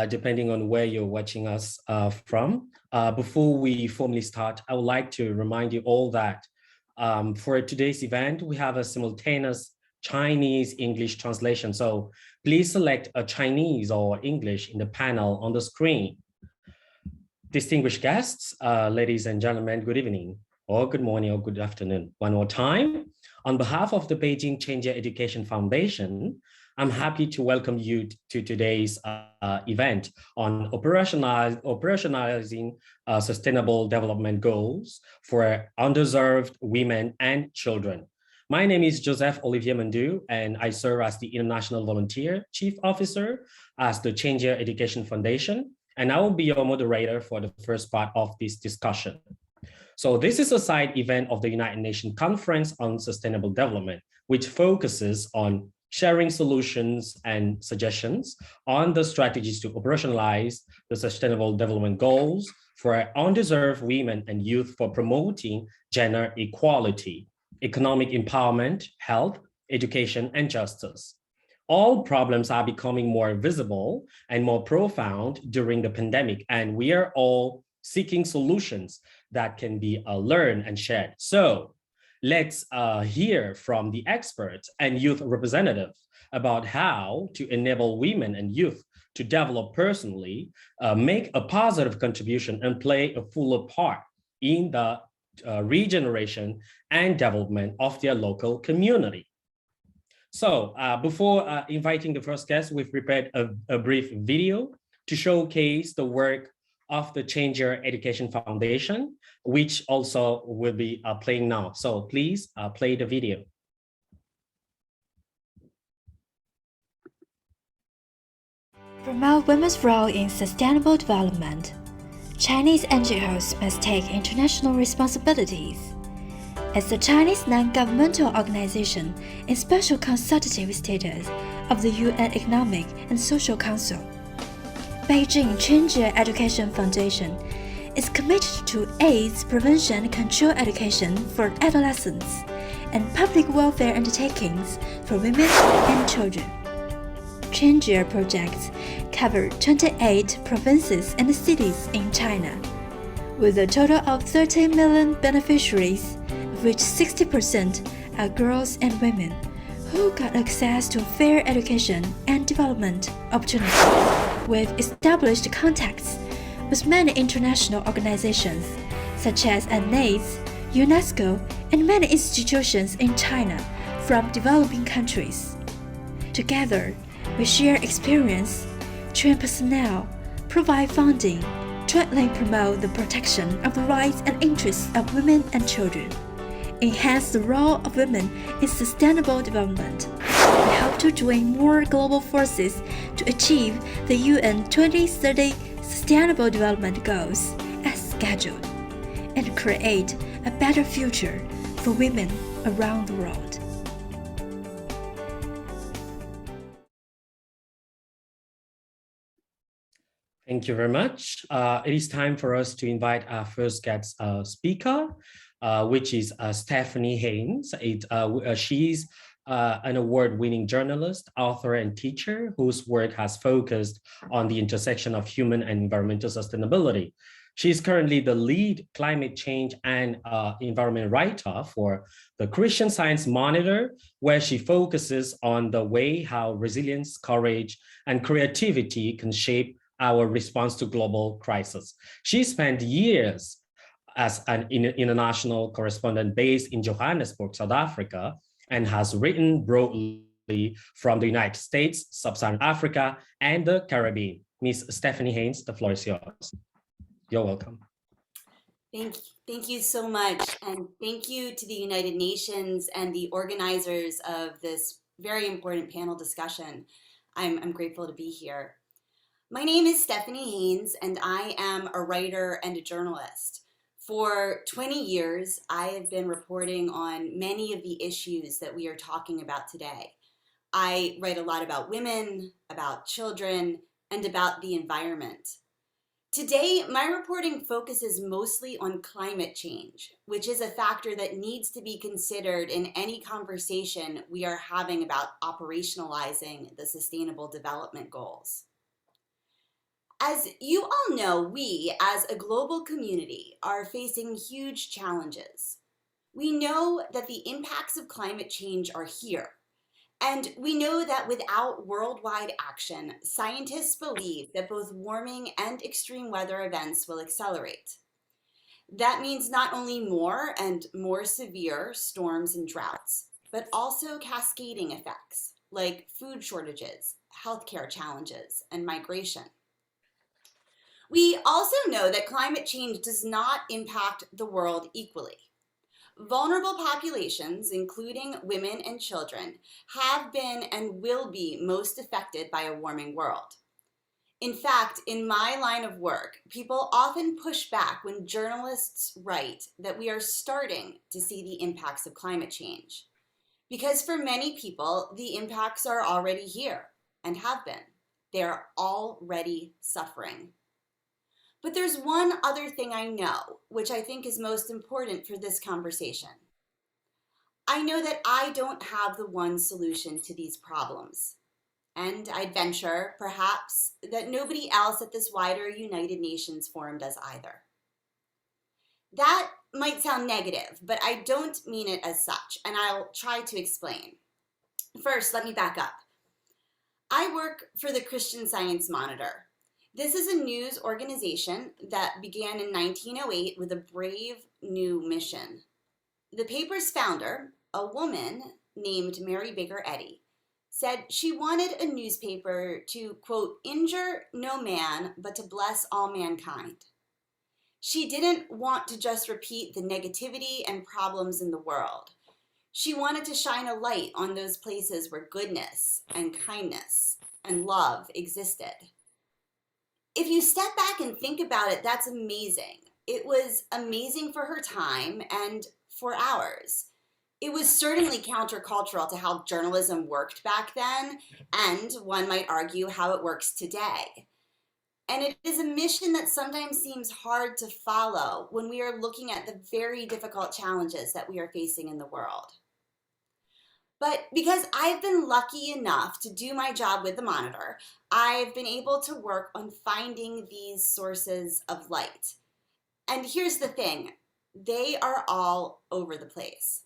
depending on where you're watching us from. Before we formally start, I would like to remind you all that for today's event, we have a simultaneous Chinese-English translation. So please select a Chinese or English in the panel on the screen. Distinguished guests, ladies and gentlemen, good evening, or good morning, or good afternoon. One more time. On behalf of the Beijing Change Your Education Foundation, I'm happy to welcome you to today's event on operationalizing sustainable development goals for underserved women and children. My name is Joseph Olivier Mandu, and I serve as the International Volunteer Chief Officer at the Change Your Education Foundation, and I will be your moderator for the first part of this discussion. So this is a side event of the United Nations Conference on Sustainable Development, which focuses on sharing solutions and suggestions on the strategies to operationalize the Sustainable Development Goals for underserved women and youth for promoting gender equality, economic empowerment, health, education, and justice. All problems are becoming more visible and more profound during the pandemic, and we are all seeking solutions that can be learned and shared. So let's hear from the experts and youth representatives about how to enable women and youth to develop personally, make a positive contribution, and play a fuller part in the regeneration and development of their local community. So before inviting the first guest, we've prepared a brief video to showcase the work of the Change Your Education Foundation, which also will be playing now. So please play the video. Promote women's role in sustainable development. Chinese NGOs must take international responsibilities. As the Chinese non-governmental organization in special consultative status of the UN Economic and Social Council, Beijing Change Your Education Foundation is committed to AIDS prevention and control education for adolescents and public welfare undertakings for women and children. Change Your projects cover 28 provinces and cities in China, with a total of 30 million beneficiaries, of which 60% are girls and women who got access to fair education and development opportunities. We've established contacts with many international organizations such as UNAIDS, UNESCO, and many institutions in China from developing countries. Together, we share experience, train personnel, provide funding, jointly promote the protection of the rights and interests of women and children, enhance the role of women in sustainable development. We hope to join more global forces to achieve the UN 2030 Sustainable Development Goals as scheduled and create a better future for women around the world. Thank you very much. It is time for us to invite our first guest speaker, which is Stephanie Haynes. She's an award-winning journalist, author, and teacher whose work has focused on the intersection of human and environmental sustainability. She's currently the lead climate change and environment writer for the Christian Science Monitor, where she focuses on the way how resilience, courage, and creativity can shape our response to global crisis. She spent years as an international correspondent based in Johannesburg, South Africa, and has written broadly from the United States, Sub-Saharan Africa, and the Caribbean. Ms. Stephanie Haynes, the floor is yours. You're welcome. Thank you so much. And thank you to the United Nations and the organizers of this very important panel discussion. I'm grateful to be here. My name is Stephanie Haynes, and I am a writer and a journalist. For 20 years, I have been reporting on many of the issues that we are talking about today. I write a lot about women, about children, and about the environment. Today, my reporting focuses mostly on climate change, which is a factor that needs to be considered in any conversation we are having about operationalizing the Sustainable Development Goals. As you all know, we, as a global community, are facing huge challenges. We know that the impacts of climate change are here. And we know that without worldwide action, scientists believe that both warming and extreme weather events will accelerate. That means not only more and more severe storms and droughts, but also cascading effects like food shortages, healthcare challenges, and migration. We also know that climate change does not impact the world equally. Vulnerable populations, including women and children, have been and will be most affected by a warming world. In fact, in my line of work, people often push back when journalists write that we are starting to see the impacts of climate change. Because for many people, the impacts are already here and have been. They're already suffering. But there's one other thing I know, which I think is most important for this conversation. I know that I don't have the one solution to these problems. And I'd venture, perhaps, that nobody else at this wider United Nations forum does either. That might sound negative, but I don't mean it as such, and I'll try to explain. First, let me back up. I work for the Christian Science Monitor. This is a news organization that began in 1908 with a brave new mission. The paper's founder, a woman named Mary Baker Eddy, said she wanted a newspaper to, quote, injure no man, but to bless all mankind. She didn't want to just repeat the negativity and problems in the world. She wanted to shine a light on those places where goodness and kindness and love existed. If you step back and think about it, that's amazing. It was amazing for her time and for ours. It was certainly countercultural to how journalism worked back then, and one might argue how it works today. And it is a mission that sometimes seems hard to follow when we are looking at the very difficult challenges that we are facing in the world. But because I've been lucky enough to do my job with the Monitor, I've been able to work on finding these sources of light. And here's the thing, they are all over the place.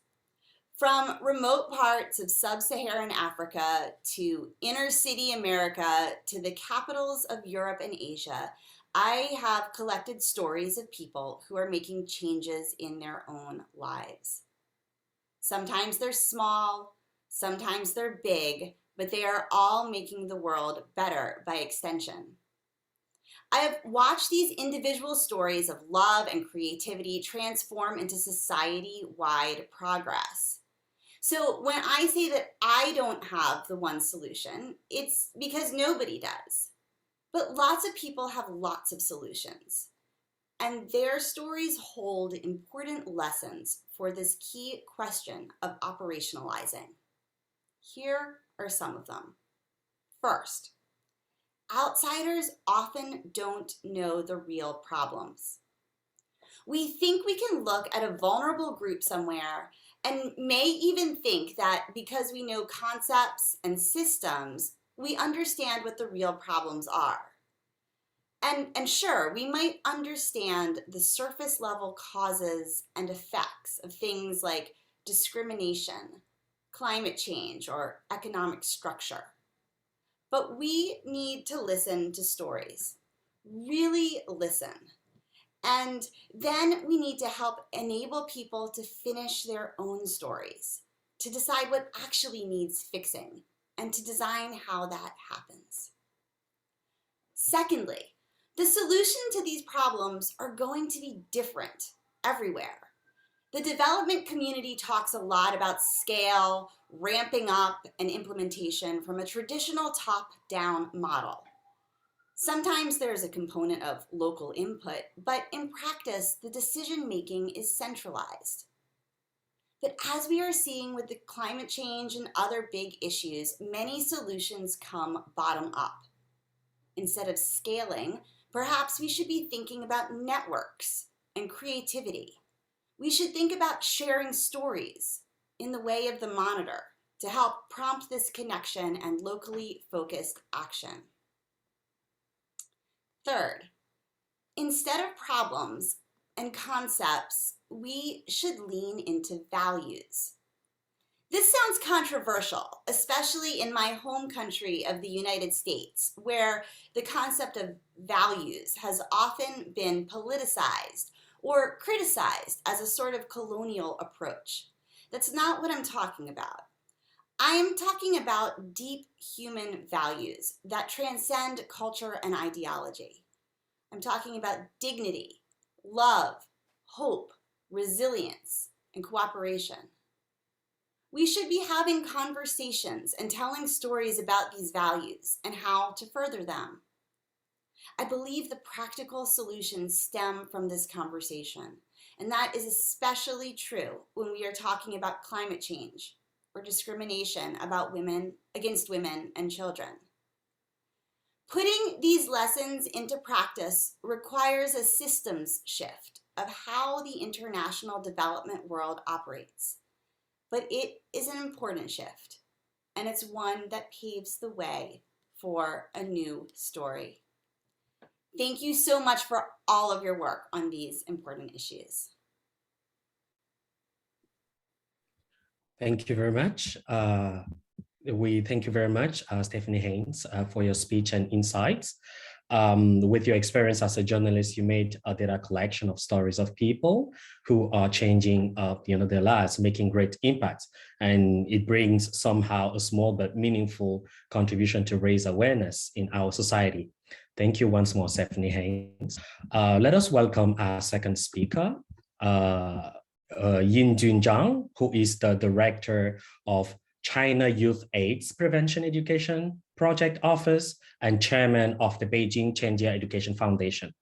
From remote parts of sub-Saharan Africa to inner city America to the capitals of Europe and Asia, I have collected stories of people who are making changes in their own lives. Sometimes they're small, sometimes they're big, but they are all making the world better by extension. I have watched these individual stories of love and creativity transform into society-wide progress. So when I say that I don't have the one solution, it's because nobody does. But lots of people have lots of solutions. And their stories hold important lessons for this key question of operationalizing. Here are some of them. First, outsiders often don't know the real problems. We think we can look at a vulnerable group somewhere and may even think that because we know concepts and systems, we understand what the real problems are. And sure, we might understand the surface level causes and effects of things like discrimination, climate change, or economic structure. But we need to listen to stories. Really listen. And then we need to help enable people to finish their own stories, to decide what actually needs fixing, and to design how that happens. Secondly, the solution to these problems are going to be different everywhere. The development community talks a lot about scale, ramping up, and implementation from a traditional top-down model. Sometimes there's a component of local input, but in practice, the decision-making is centralized. But as we are seeing with the climate change and other big issues, many solutions come bottom up. Instead of scaling, perhaps we should be thinking about networks and creativity. We should think about sharing stories in the way of the Monitor to help prompt this connection and locally focused action. Third, instead of problems and concepts, we should lean into values. This sounds controversial, especially in my home country of the United States, where the concept of values has often been politicized or criticized as a sort of colonial approach. That's not what I'm talking about. I am talking about deep human values that transcend culture and ideology. I'm talking about dignity, love, hope, resilience, and cooperation. We should be having conversations and telling stories about these values and how to further them. I believe the practical solutions stem from this conversation, and that is especially true when we are talking about climate change or discrimination against women and children. Putting these lessons into practice requires a systems shift of how the international development world operates. But it is an important shift, and it's one that paves the way for a new story. Thank you so much for all of your work on these important issues. Thank you very much. We thank you very much, Stephanie Haynes, for your speech and insights. With your experience as a journalist, you made a data collection of stories of people who are changing their lives, making great impacts. And it brings somehow a small but meaningful contribution to raise awareness in our society. Thank you once more, Stephanie Haynes. Let us welcome our second speaker, Yinjun Zhang, who is the Director of China Youth AIDS Prevention Education Project Office and Chairman of the Beijing Chenjia Education Foundation.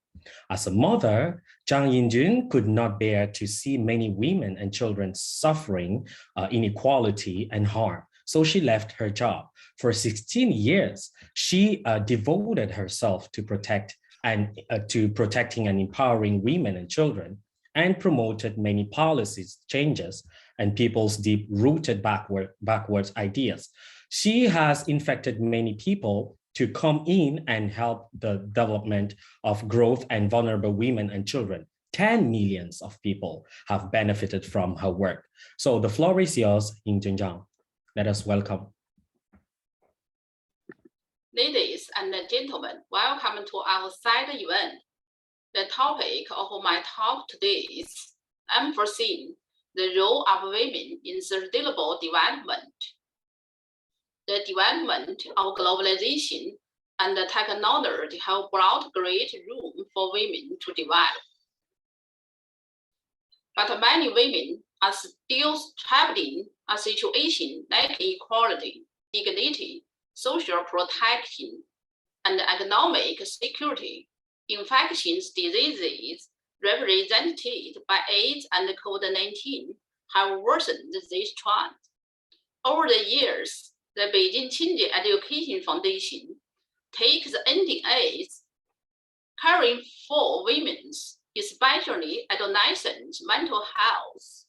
As a mother, Zhang Yinjun could not bear to see many women and children suffering inequality and harm, so she left her job. For 16 years, she devoted herself to protecting and empowering women and children, and promoted many policies changes and people's deep-rooted backwards ideas. She has infected many people to come in and help the development of growth and vulnerable women and children. 10 millions of people have benefited from her work. So the floor is yours, Yingjun Zhang. Let us welcome. Ladies and gentlemen, welcome to our side event. The topic of my talk today is emphasizing the role of women in sustainable development. The development of globalization and technology have brought great room for women to develop. But many women are still trapped in a situation like equality, dignity, social protection, and economic security. Infectious diseases represented by AIDS and COVID-19 have worsened this trend. Over the years, the Beijing Chenjia Education Foundation takes ending AIDS, caring for women's, especially adolescent mental health,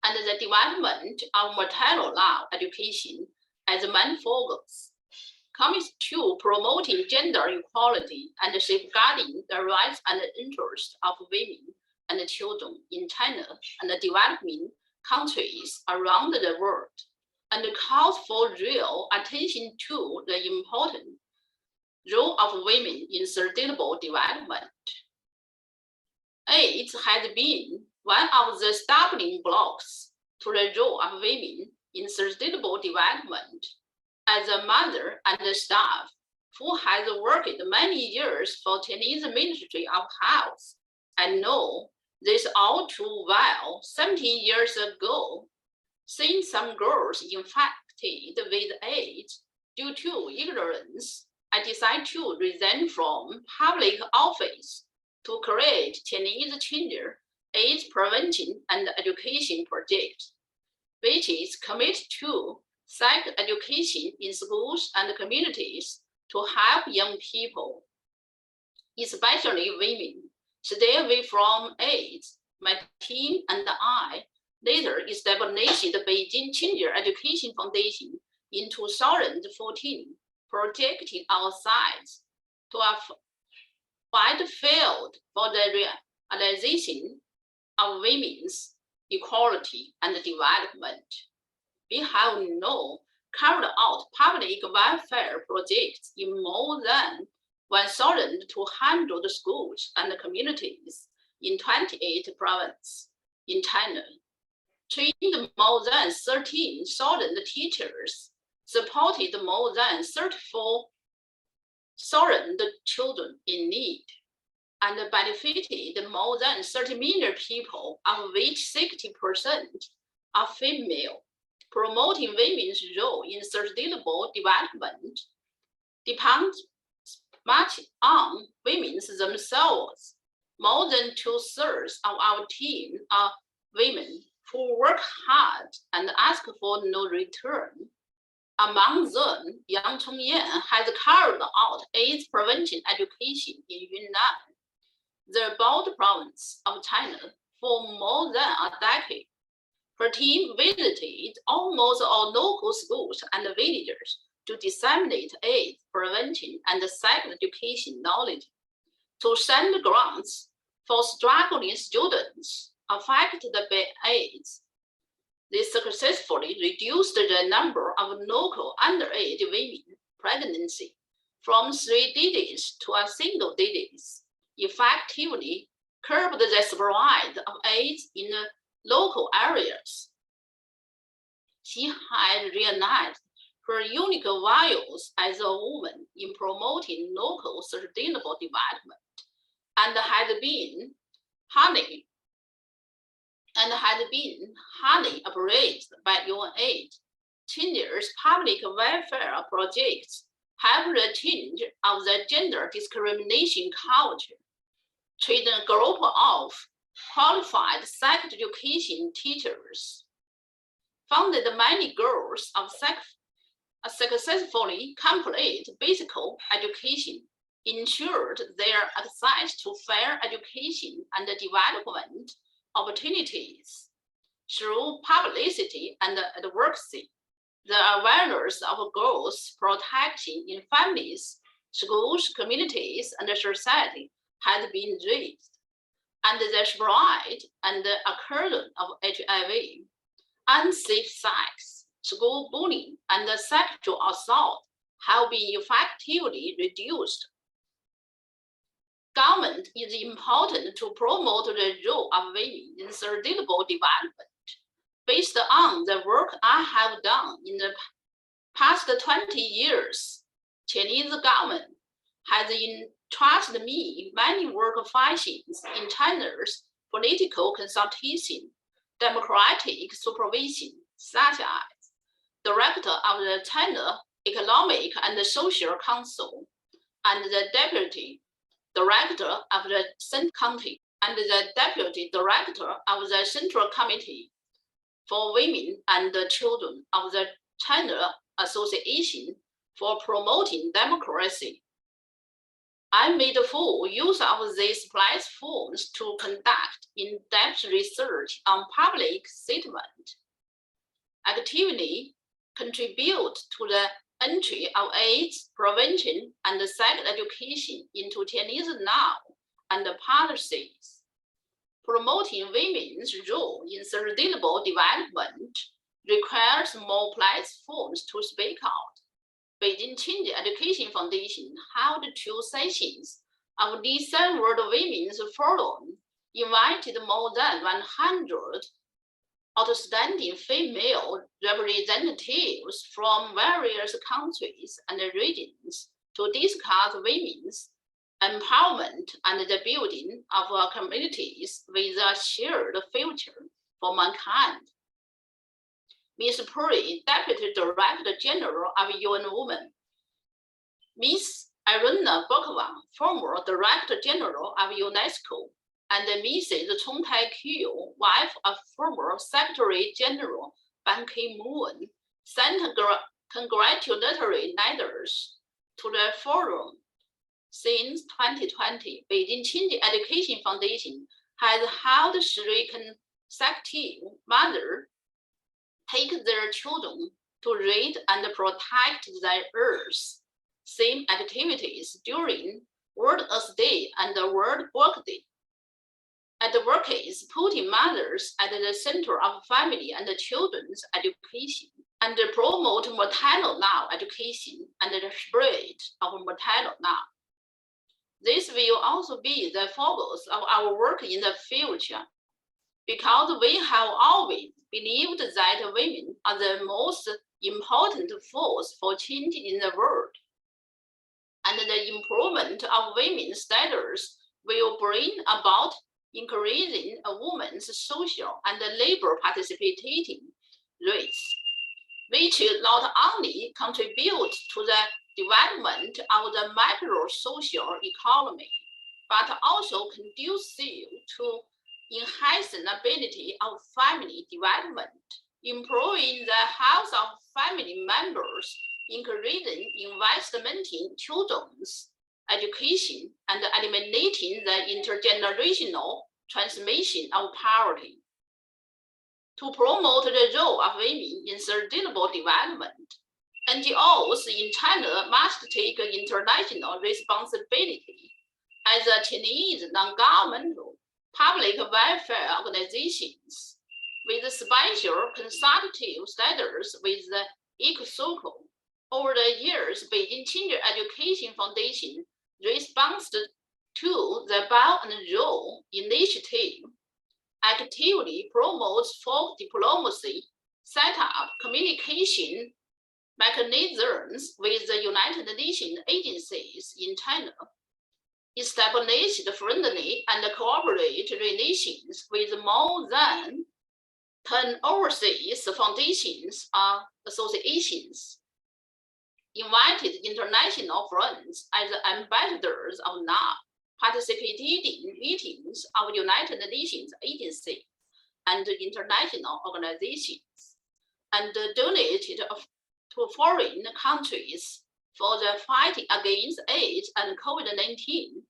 and the development of maternal love education as a main focus, commits to promoting gender equality and safeguarding the rights and interests of women and children in China and the developing countries around the world, and calls for real attention to the important role of women in sustainable development. AIDS has been one of the stumbling blocks to the role of women in sustainable development. As a mother and staff who has worked many years for Chinese Ministry of Health, I know this all too well. 17 years ago, seeing some girls infected with AIDS due to ignorance, I decided to resign from public office to create Chinese Chenjia AIDS Prevention and Education Project, which is committed to sex education in schools and communities to help young people, especially women, stay away from AIDS. My team and I later established the Beijing Chenjia Education Foundation in 2014, projecting our sites to a fight the field for the realization of women's equality and development. We have now carried out public welfare projects in more than 1,200 schools and communities in 28 provinces in China, trained more than 13,000 teachers, supported more than 34,000 children in need, and benefited more than 30 million people, of which 60% are female. Promoting women's role in sustainable development depends much on women themselves. More than 2/3 of our team are women who work hard and ask for no return. Among them, Yang Chongyan has carried out AIDS prevention education in Yunnan, the border province of China, for more than a decade. Her team visited almost all local schools and villages to disseminate AIDS prevention and sex education knowledge, to send grants for struggling students affected by AIDS. They successfully reduced the number of local underage women pregnancy from 3 digits to a single digit, effectively curbed the spread of AIDS in local areas. She had realized her unique values as a woman in promoting local sustainable development, and had been highly appraised by UNAID. China's public welfare projects have the change of the gender discrimination culture, training a group of qualified sex education teachers, funded many girls of successfully complete basic education, ensured their access to fair education and development opportunities. Through publicity and advocacy, the awareness of girls' protection in families, schools, communities, and society has been raised, and the spread and occurrence of HIV, unsafe sex, school bullying, and sexual assault have been effectively reduced. Government is important to promote the role of women in sustainable development. Based on the work I have done in the past 20 years, Chinese government has entrusted me many work functions in China's political consultation, democratic supervision, such as Director of the China Economic and Social Council, and the Deputy Director of the Central Committee, and the Deputy Director of the Central Committee for Women and Children of the China Association for Promoting Democracy. I made full use of these platforms to conduct in-depth research on public statement, actively contribute to the entry of AIDS prevention and sex education into Chinese law and policies. Promoting women's role in sustainable development requires more platforms to speak out. Beijing Qingji Education Foundation held 2 sessions of Decent World Women's Forum, invited more than 100 outstanding female representatives from various countries and regions to discuss women's empowerment and the building of our communities with a shared future for mankind. Ms. Puri, Deputy Director General of UN Women, Ms. Irina Bokova, former Director General of UNESCO, and Mrs. Chong Tai-kyu, wife of former Secretary General Ban Ki-moon, sent congratulatory letters to the forum. Since 2020, Beijing Qingji Education Foundation has held 3 consecutive mothers take their children to read and protect their earth theme activities during World Earth Day and the World Work Day. Advocates putting mothers at the center of family and children's education and promote maternal now education and the spread of maternal now. This will also be the focus of our work in the future, because we have always believed that women are the most important force for change in the world. And the improvement of women's status will bring about increasing a woman's social and labor participating rates, which not only contribute to the development of the micro-social economy, but also conducive to enhancing the ability of family development, improving the health of family members, increasing investment in children's education, and eliminating the intergenerational transmission of poverty. To promote the role of women in sustainable development, NGOs in China must take international responsibility as a Chinese non-governmental public welfare organizations with special consultative status with the EcoCircle. Over the years, Beijing Change Education Foundation responds to the Belt and Road Initiative, actively promotes folk diplomacy, set up communication mechanisms with the United Nations agencies in China, established friendly and cooperative relations with more than 10 overseas foundations or associations, invited international friends as ambassadors of NAP, participated in meetings of United Nations agencies and international organizations, and donated to foreign countries for the fight against AIDS and COVID-19.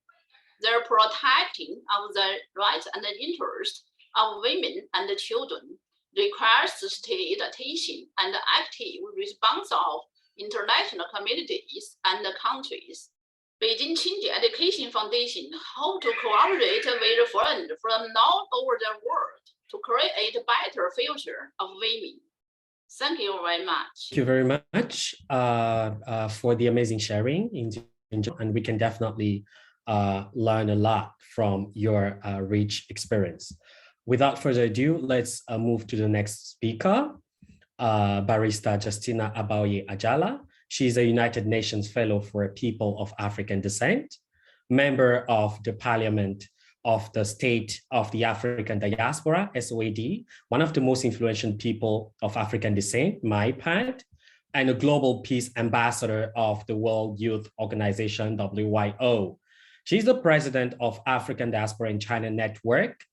The protecting of the rights and interests of women and children requires sustained attention and active response of international communities and countries. Beijing Change Education Foundation hopes to cooperate with friends from all over the world to create a better future of women. Thank you very much. Thank you very much for the amazing sharing, and we can definitely learn a lot from your rich experience. Without further ado, let's move to the next speaker, Barrister Justina Abaoye Ajala. She's a United Nations Fellow for People of African Descent, member of the Parliament of the State of the African Diaspora, SOAD, one of the most influential people of African descent, MyPad, and a Global Peace Ambassador of the World Youth Organization, WYO. She's the president of African Diaspora in China Network,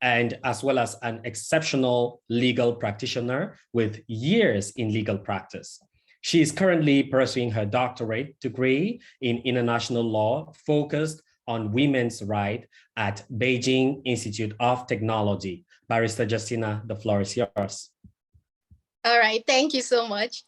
and as well as an exceptional legal practitioner with years in legal practice. She is currently pursuing her doctorate degree in international law focused on women's rights at Beijing Institute of Technology. Barrister Justina, the floor is yours. All right, thank you so much.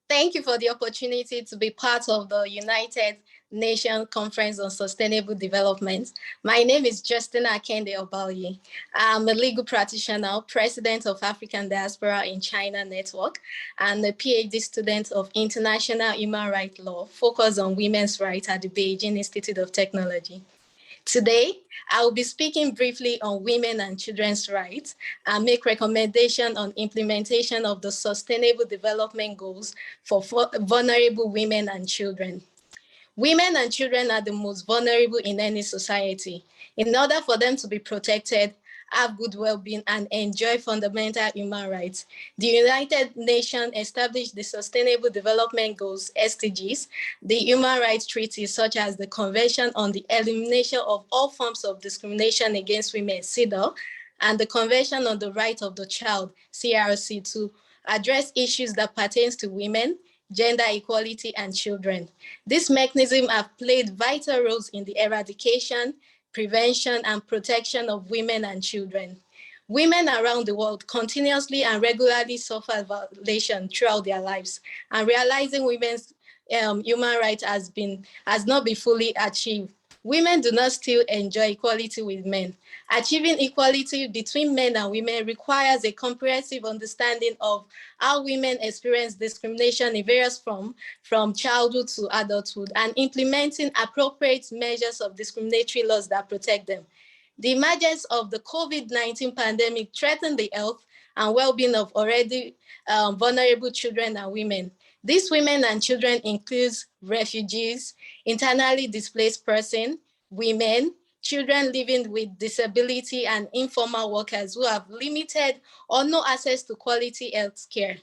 Thank you for the opportunity to be part of the United Nations Conference on Sustainable Development. My name is Justina Akende Obaoye. I'm a legal practitioner, president of African Diaspora in China Network, and a PhD student of International Human Rights Law, focused on women's rights at the Beijing Institute of Technology. Today, I will be speaking briefly on women and children's rights and make recommendations on implementation of the Sustainable Development Goals for vulnerable women and children. Women and children are the most vulnerable in any society. In order for them to be protected, have good well-being, and enjoy fundamental human rights, the United Nations established the Sustainable Development Goals, SDGs, the human rights treaties such as the Convention on the Elimination of All Forms of Discrimination Against Women, CEDAW, and the Convention on the Right of the Child, CRC, to address issues that pertain to women, gender equality, and children. These mechanisms have played vital roles in the eradication, prevention, and protection of women and children. Women around the world continuously and regularly suffer violation throughout their lives, and realizing women's human rights has not been fully achieved. women do not still enjoy equality with men. Achieving equality between men and women requires a comprehensive understanding of how women experience discrimination in various forms, from childhood to adulthood, and implementing appropriate measures of discriminatory laws that protect them. The emergence of the COVID-19 pandemic threatened the health and well-being of already vulnerable children and women. These women and children include refugees, internally displaced persons, women, children living with disability, and informal workers who have limited or no access to quality health care.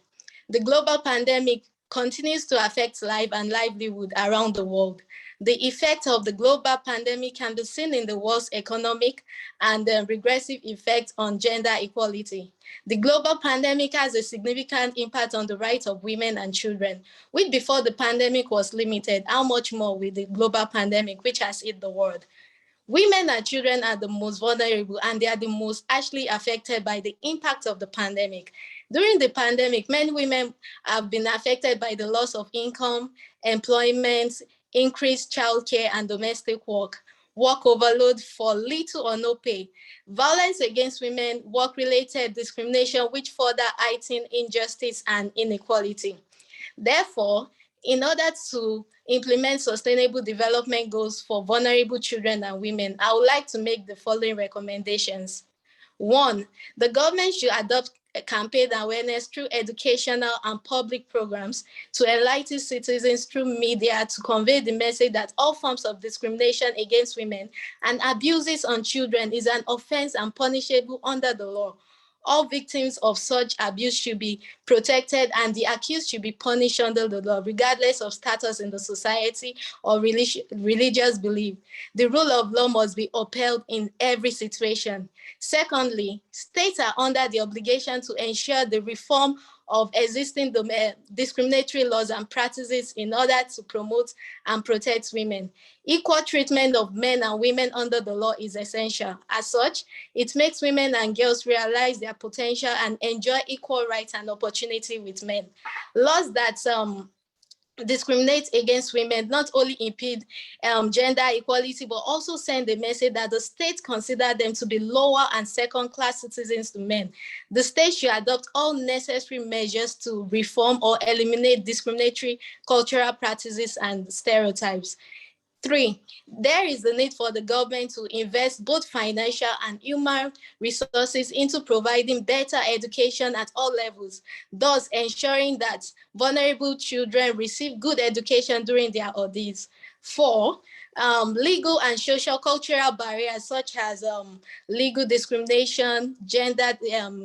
The global pandemic continues to affect life and livelihood around the world. The effect of the global pandemic can be seen in the world's economic and regressive effect on gender equality. The global pandemic has a significant impact on the rights of women and children, which before the pandemic was limited. How much more with the global pandemic, which has hit the world? Women and children are the most vulnerable, and they are the most actually affected by the impact of the pandemic. During the pandemic, many women have been affected by the loss of income, employment, increased childcare, and domestic work overload for little or no pay, violence against women, work-related discrimination, which further heighten injustice and inequality. Therefore, in order to implement sustainable development goals for vulnerable children and women, I would like to make the following recommendations. 1, the government should adopt a campaign awareness through educational and public programs to enlighten citizens through media to convey the message that all forms of discrimination against women and abuses on children is an offense and punishable under the law. All victims of such abuse should be protected and the accused should be punished under the law, regardless of status in the society or religious belief. The rule of law must be upheld in every situation. Secondly, states are under the obligation to ensure the reform of existing discriminatory laws and practices in order to promote and protect women. Equal treatment of men and women under the law is essential. As such, it makes women and girls realize their potential and enjoy equal rights and opportunity with men. Laws that discriminate against women not only impede gender equality, but also send a message that the state consider them to be lower and second-class citizens to men. The state should adopt all necessary measures to reform or eliminate discriminatory cultural practices and stereotypes. 3, there is the need for the government to invest both financial and human resources into providing better education at all levels, thus ensuring that vulnerable children receive good education during their ordeals. 4, legal and social cultural barriers such as legal discrimination, gender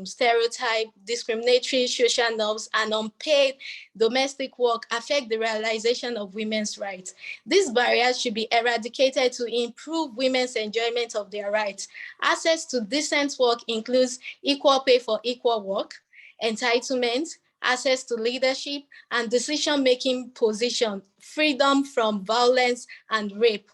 stereotype, discriminatory social norms, and unpaid domestic work affect the realization of women's rights. These barriers should be eradicated to improve women's enjoyment of their rights. Access to decent work includes equal pay for equal work, entitlement, access to leadership and decision-making position, freedom from violence and rape.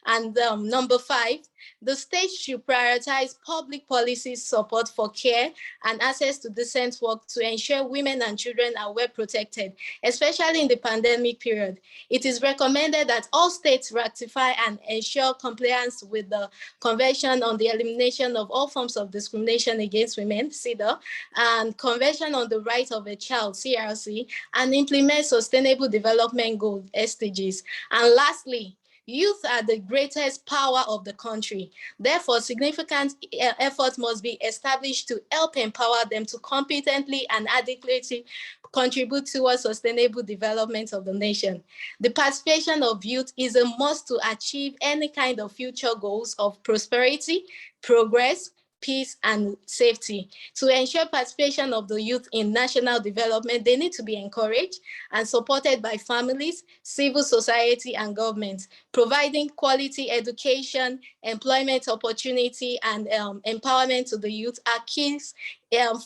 And number 5, the state should prioritize public policy support for care and access to decent work to ensure women and children are well protected, especially in the pandemic period. It is recommended that all states ratify and ensure compliance with the Convention on the Elimination of All Forms of Discrimination Against Women, CEDAW, and Convention on the Right of a Child, CRC, and implement Sustainable Development Goals, SDGs. And lastly, youth are the greatest power of the country. Therefore, significant efforts must be established to help empower them to competently and adequately contribute towards sustainable development of the nation. The participation of youth is a must to achieve any kind of future goals of prosperity, progress, peace, and safety. To ensure participation of the youth in national development, they need to be encouraged and supported by families, civil society, and governments. Providing quality education, employment opportunity, and empowerment to the youth are key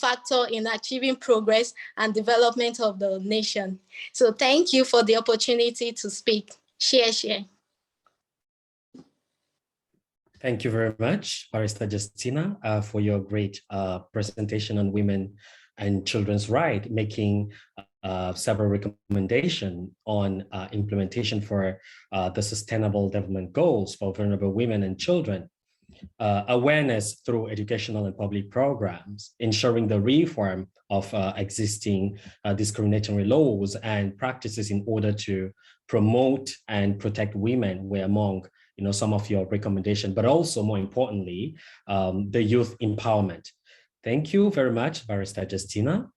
factor in achieving progress and development of the nation. So thank you for the opportunity to speak. Share. Thank you very much, Barrister Justina, for your great presentation on women and children's rights, making several recommendations on implementation for the Sustainable Development Goals for vulnerable women and children, awareness through educational and public programs, ensuring the reform of existing discriminatory laws and practices in order to promote and protect women were among some of your recommendations, but also more importantly, the youth empowerment. Thank you very much, Barrister Justina.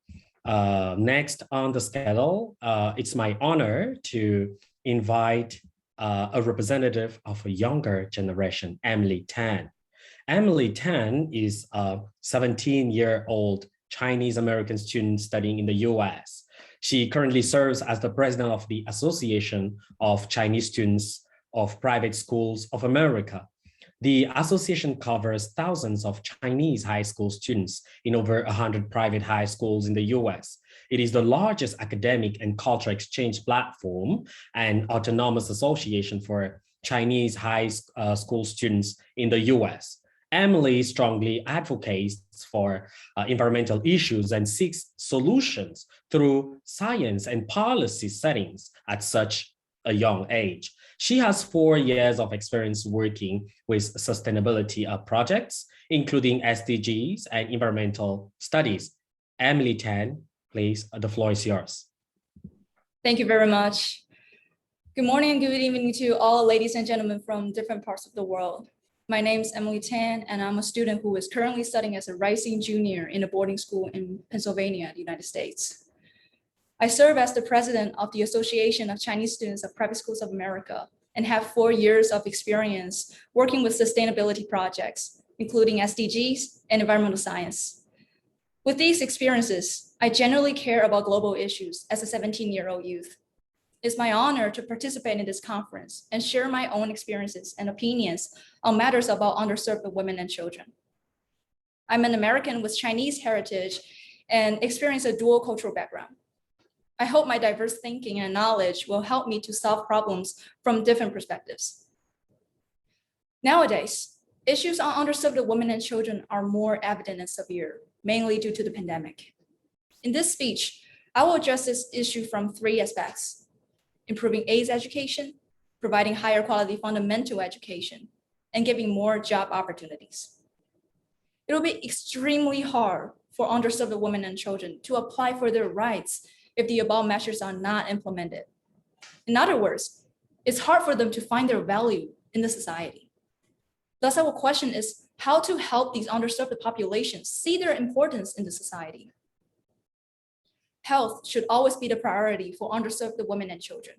Next on the schedule, it's my honor to invite a representative of a younger generation, Emily Tan. Emily Tan is a 17-year-old Chinese American student studying in the US. She currently serves as the president of the Association of Chinese Students of Private Schools of America. The association covers thousands of Chinese high school students in over 100 private high schools in the US. It is the largest academic and cultural exchange platform and autonomous association for Chinese high school students in the US. Emily strongly advocates for environmental issues and seeks solutions through science and policy settings at such a young age. She has 4 years of experience working with sustainability projects, including SDGs and environmental studies. Emily Tan, please, the floor is yours. Thank you very much. Good morning and good evening to all ladies and gentlemen from different parts of the world. My name is Emily Tan, and I'm a student who is currently studying as a rising junior in a boarding school in Pennsylvania, the United States. I serve as the president of the Association of Chinese Students of Private Schools of America and have 4 years of experience working with sustainability projects, including SDGs and environmental science. With these experiences, I generally care about global issues as a 17-year-old youth. It's my honor to participate in this conference and share my own experiences and opinions on matters about underserved women and children. I'm an American with Chinese heritage and experience a dual cultural background. I hope my diverse thinking and knowledge will help me to solve problems from different perspectives. Nowadays, issues on underserved women and children are more evident and severe, mainly due to the pandemic. In this speech, I will address this issue from 3 aspects: improving AIDS education, providing higher quality fundamental education, and giving more job opportunities. It will be extremely hard for underserved women and children to apply for their rights if the above measures are not implemented. In other words, it's hard for them to find their value in the society. Thus, our question is how to help these underserved populations see their importance in the society. Health should always be the priority for underserved women and children,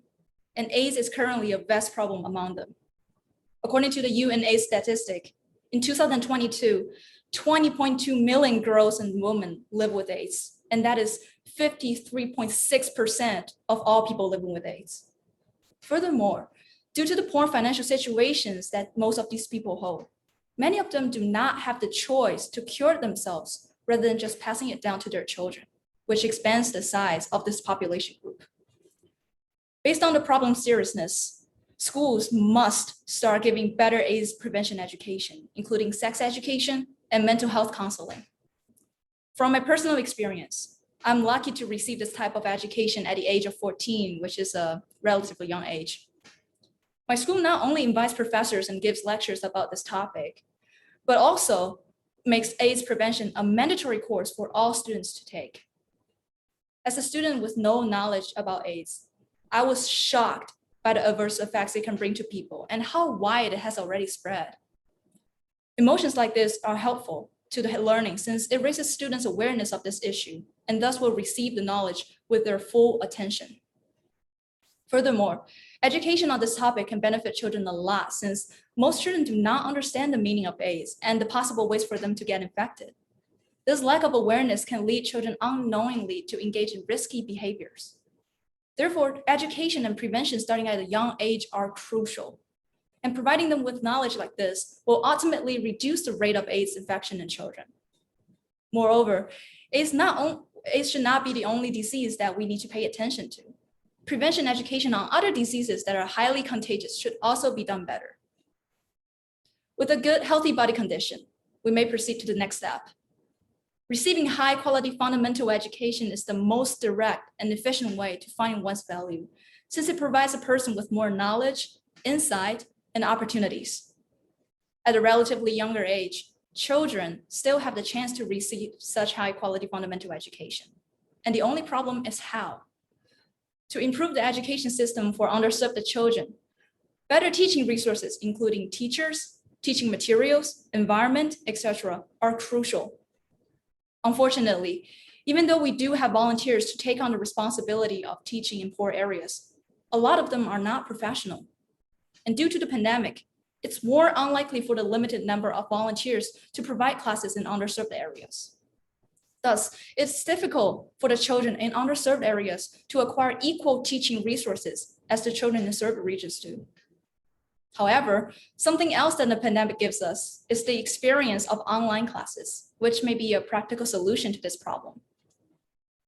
and AIDS is currently a vast problem among them. According to the UN AIDS statistic, in 2022, 20.2 million girls and women live with AIDS, and that is 53.6% of all people living with AIDS. Furthermore, due to the poor financial situations that most of these people hold, many of them do not have the choice to cure themselves rather than just passing it down to their children, which expands the size of this population group. Based on the problem's seriousness, schools must start giving better AIDS prevention education, including sex education and mental health counseling. From my personal experience, I'm lucky to receive this type of education at the age of 14, which is a relatively young age. My school not only invites professors and gives lectures about this topic, but also makes AIDS prevention a mandatory course for all students to take. As a student with no knowledge about AIDS, I was shocked by the adverse effects it can bring to people and how wide it has already spread. Emotions like this are helpful to the learning since it raises students' awareness of this issue and thus will receive the knowledge with their full attention. Furthermore, education on this topic can benefit children a lot since most children do not understand the meaning of AIDS and the possible ways for them to get infected. This lack of awareness can lead children unknowingly to engage in risky behaviors. Therefore, education and prevention starting at a young age are crucial. And providing them with knowledge like this will ultimately reduce the rate of AIDS infection in children. Moreover, AIDS should not be the only disease that we need to pay attention to. Prevention education on other diseases that are highly contagious should also be done better. With a good, healthy body condition, we may proceed to the next step. Receiving high quality fundamental education is the most direct and efficient way to find one's value, since it provides a person with more knowledge, insight, and opportunities. At a relatively younger age, children still have the chance to receive such high quality fundamental education. And the only problem is how. To improve the education system for underserved children, better teaching resources, including teachers, teaching materials, environment, etc., are crucial. Unfortunately, even though we do have volunteers to take on the responsibility of teaching in poor areas, a lot of them are not professional. And due to the pandemic, it's more unlikely for the limited number of volunteers to provide classes in underserved areas. Thus, it's difficult for the children in underserved areas to acquire equal teaching resources as the children in served regions do. However, something else that the pandemic gives us is the experience of online classes, which may be a practical solution to this problem.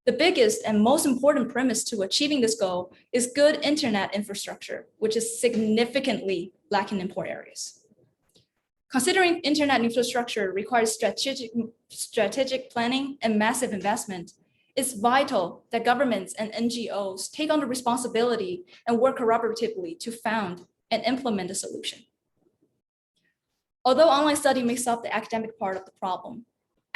The biggest and most important premise to achieving this goal is good internet infrastructure, which is significantly lacking in poor areas. Considering internet infrastructure requires strategic planning and massive investment, it's vital that governments and NGOs take on the responsibility and work collaboratively to found and implement a solution. Although online study makes up the academic part of the problem,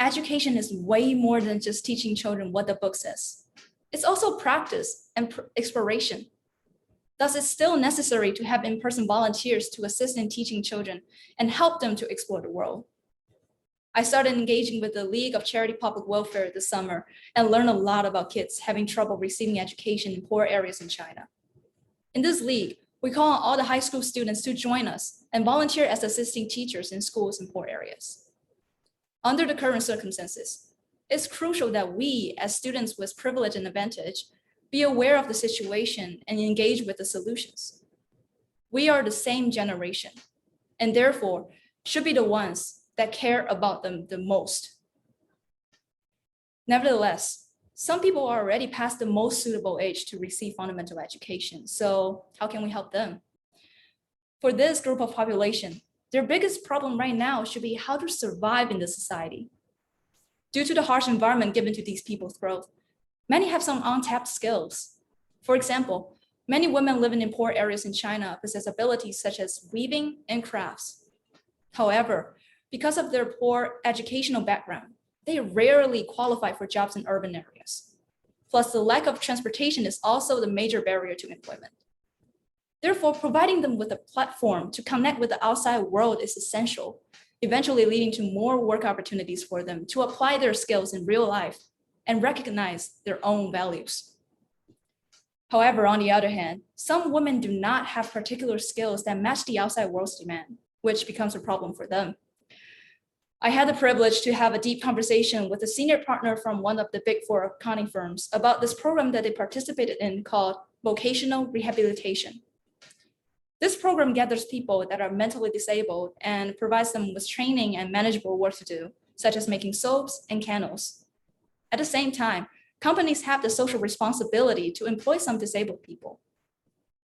education is way more than just teaching children what the book says. It's also practice and exploration. Thus, it's still necessary to have in-person volunteers to assist in teaching children and help them to explore the world. I started engaging with the League of Charity Public Welfare this summer and learned a lot about kids having trouble receiving education in poor areas in China. In this league, we call on all the high school students to join us and volunteer as assisting teachers in schools in poor areas. Under the current circumstances, it's crucial that we, as students with privilege and advantage, be aware of the situation and engage with the solutions. We are the same generation, and therefore should be the ones that care about them the most. Nevertheless, some people are already past the most suitable age to receive fundamental education, so how can we help them? For this group of population, their biggest problem right now should be how to survive in the society. Due to the harsh environment given to these people's growth, many have some untapped skills. For example, many women living in poor areas in China possess abilities such as weaving and crafts. However, because of their poor educational background, they rarely qualify for jobs in urban areas. Plus, the lack of transportation is also the major barrier to employment. Therefore, providing them with a platform to connect with the outside world is essential, eventually leading to more work opportunities for them to apply their skills in real life and recognize their own values. However, on the other hand, some women do not have particular skills that match the outside world's demand, which becomes a problem for them. I had the privilege to have a deep conversation with a senior partner from one of the Big Four accounting firms about this program that they participated in called vocational rehabilitation. This program gathers people that are mentally disabled and provides them with training and manageable work to do, such as making soaps and candles. At the same time, companies have the social responsibility to employ some disabled people.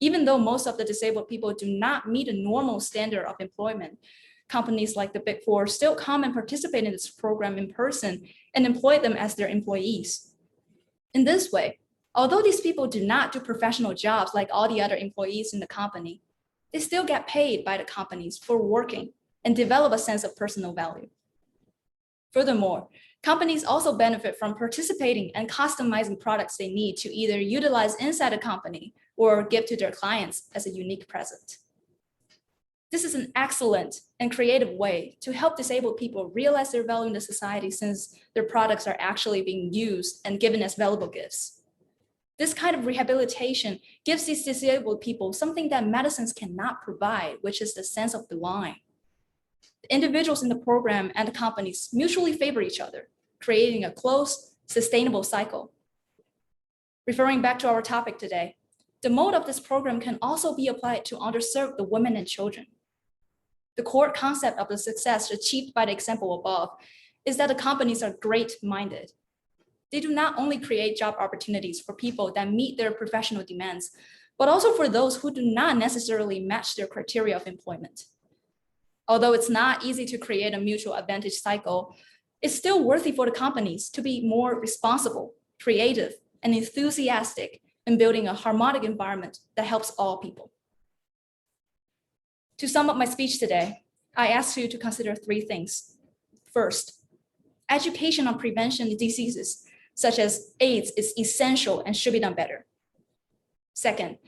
Even though most of the disabled people do not meet a normal standard of employment, companies like the Big Four still come and participate in this program in person and employ them as their employees. In this way, although these people do not do professional jobs like all the other employees in the company, they still get paid by the companies for working and develop a sense of personal value. Furthermore, companies also benefit from participating and customizing products they need to either utilize inside a company or give to their clients as a unique present. This is an excellent and creative way to help disabled people realize their value in the society, since their products are actually being used and given as valuable gifts. This kind of rehabilitation gives these disabled people something that medicines cannot provide, which is the sense of belonging. The individuals in the program and the companies mutually favor each other, creating a close, sustainable cycle. Referring back to our topic today, the mode of this program can also be applied to underserved the women and children. The core concept of the success achieved by the example above is that the companies are great-minded. They do not only create job opportunities for people that meet their professional demands, but also for those who do not necessarily match their criteria of employment. Although it's not easy to create a mutual advantage cycle, It's still worthy for the companies to be more responsible, creative, and enthusiastic in building a harmonic environment that helps all people. To sum up my speech today, I ask you to consider three things. First, education on prevention of diseases such as AIDS is essential and should be done better. Second,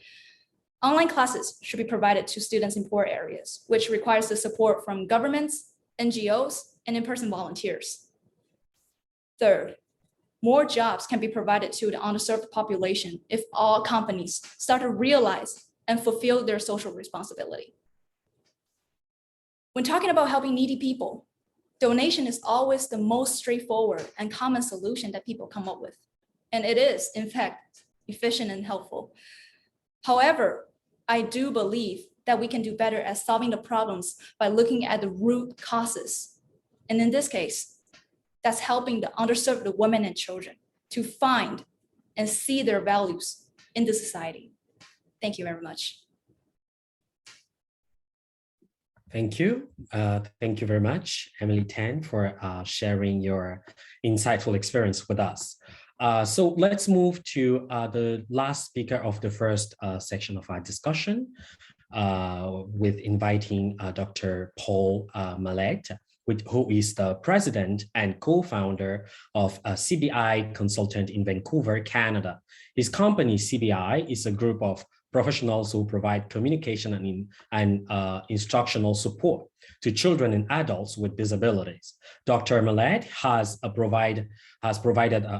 online classes should be provided to students in poor areas, which requires the support from governments, NGOs, and in-person volunteers. Third, more jobs can be provided to the underserved population if all companies start to realize and fulfill their social responsibility. When talking about helping needy people, donation is always the most straightforward and common solution that people come up with. And it is, in fact, efficient and helpful. However, I do believe that we can do better at solving the problems by looking at the root causes. And in this case, that's helping the underserved women and children to find and see their values in the society. Thank you very much. Thank you. Thank you very much, Emily Tan, for sharing your insightful experience with us. So let's move to the last speaker of the first section of our discussion, with inviting Dr. Paul Mallet, who is the president and co-founder of CBI Consultant in Vancouver, Canada. His company, CBI, is a group of professionals who provide communication and instructional support to children and adults with disabilities. Dr. Mallet has provided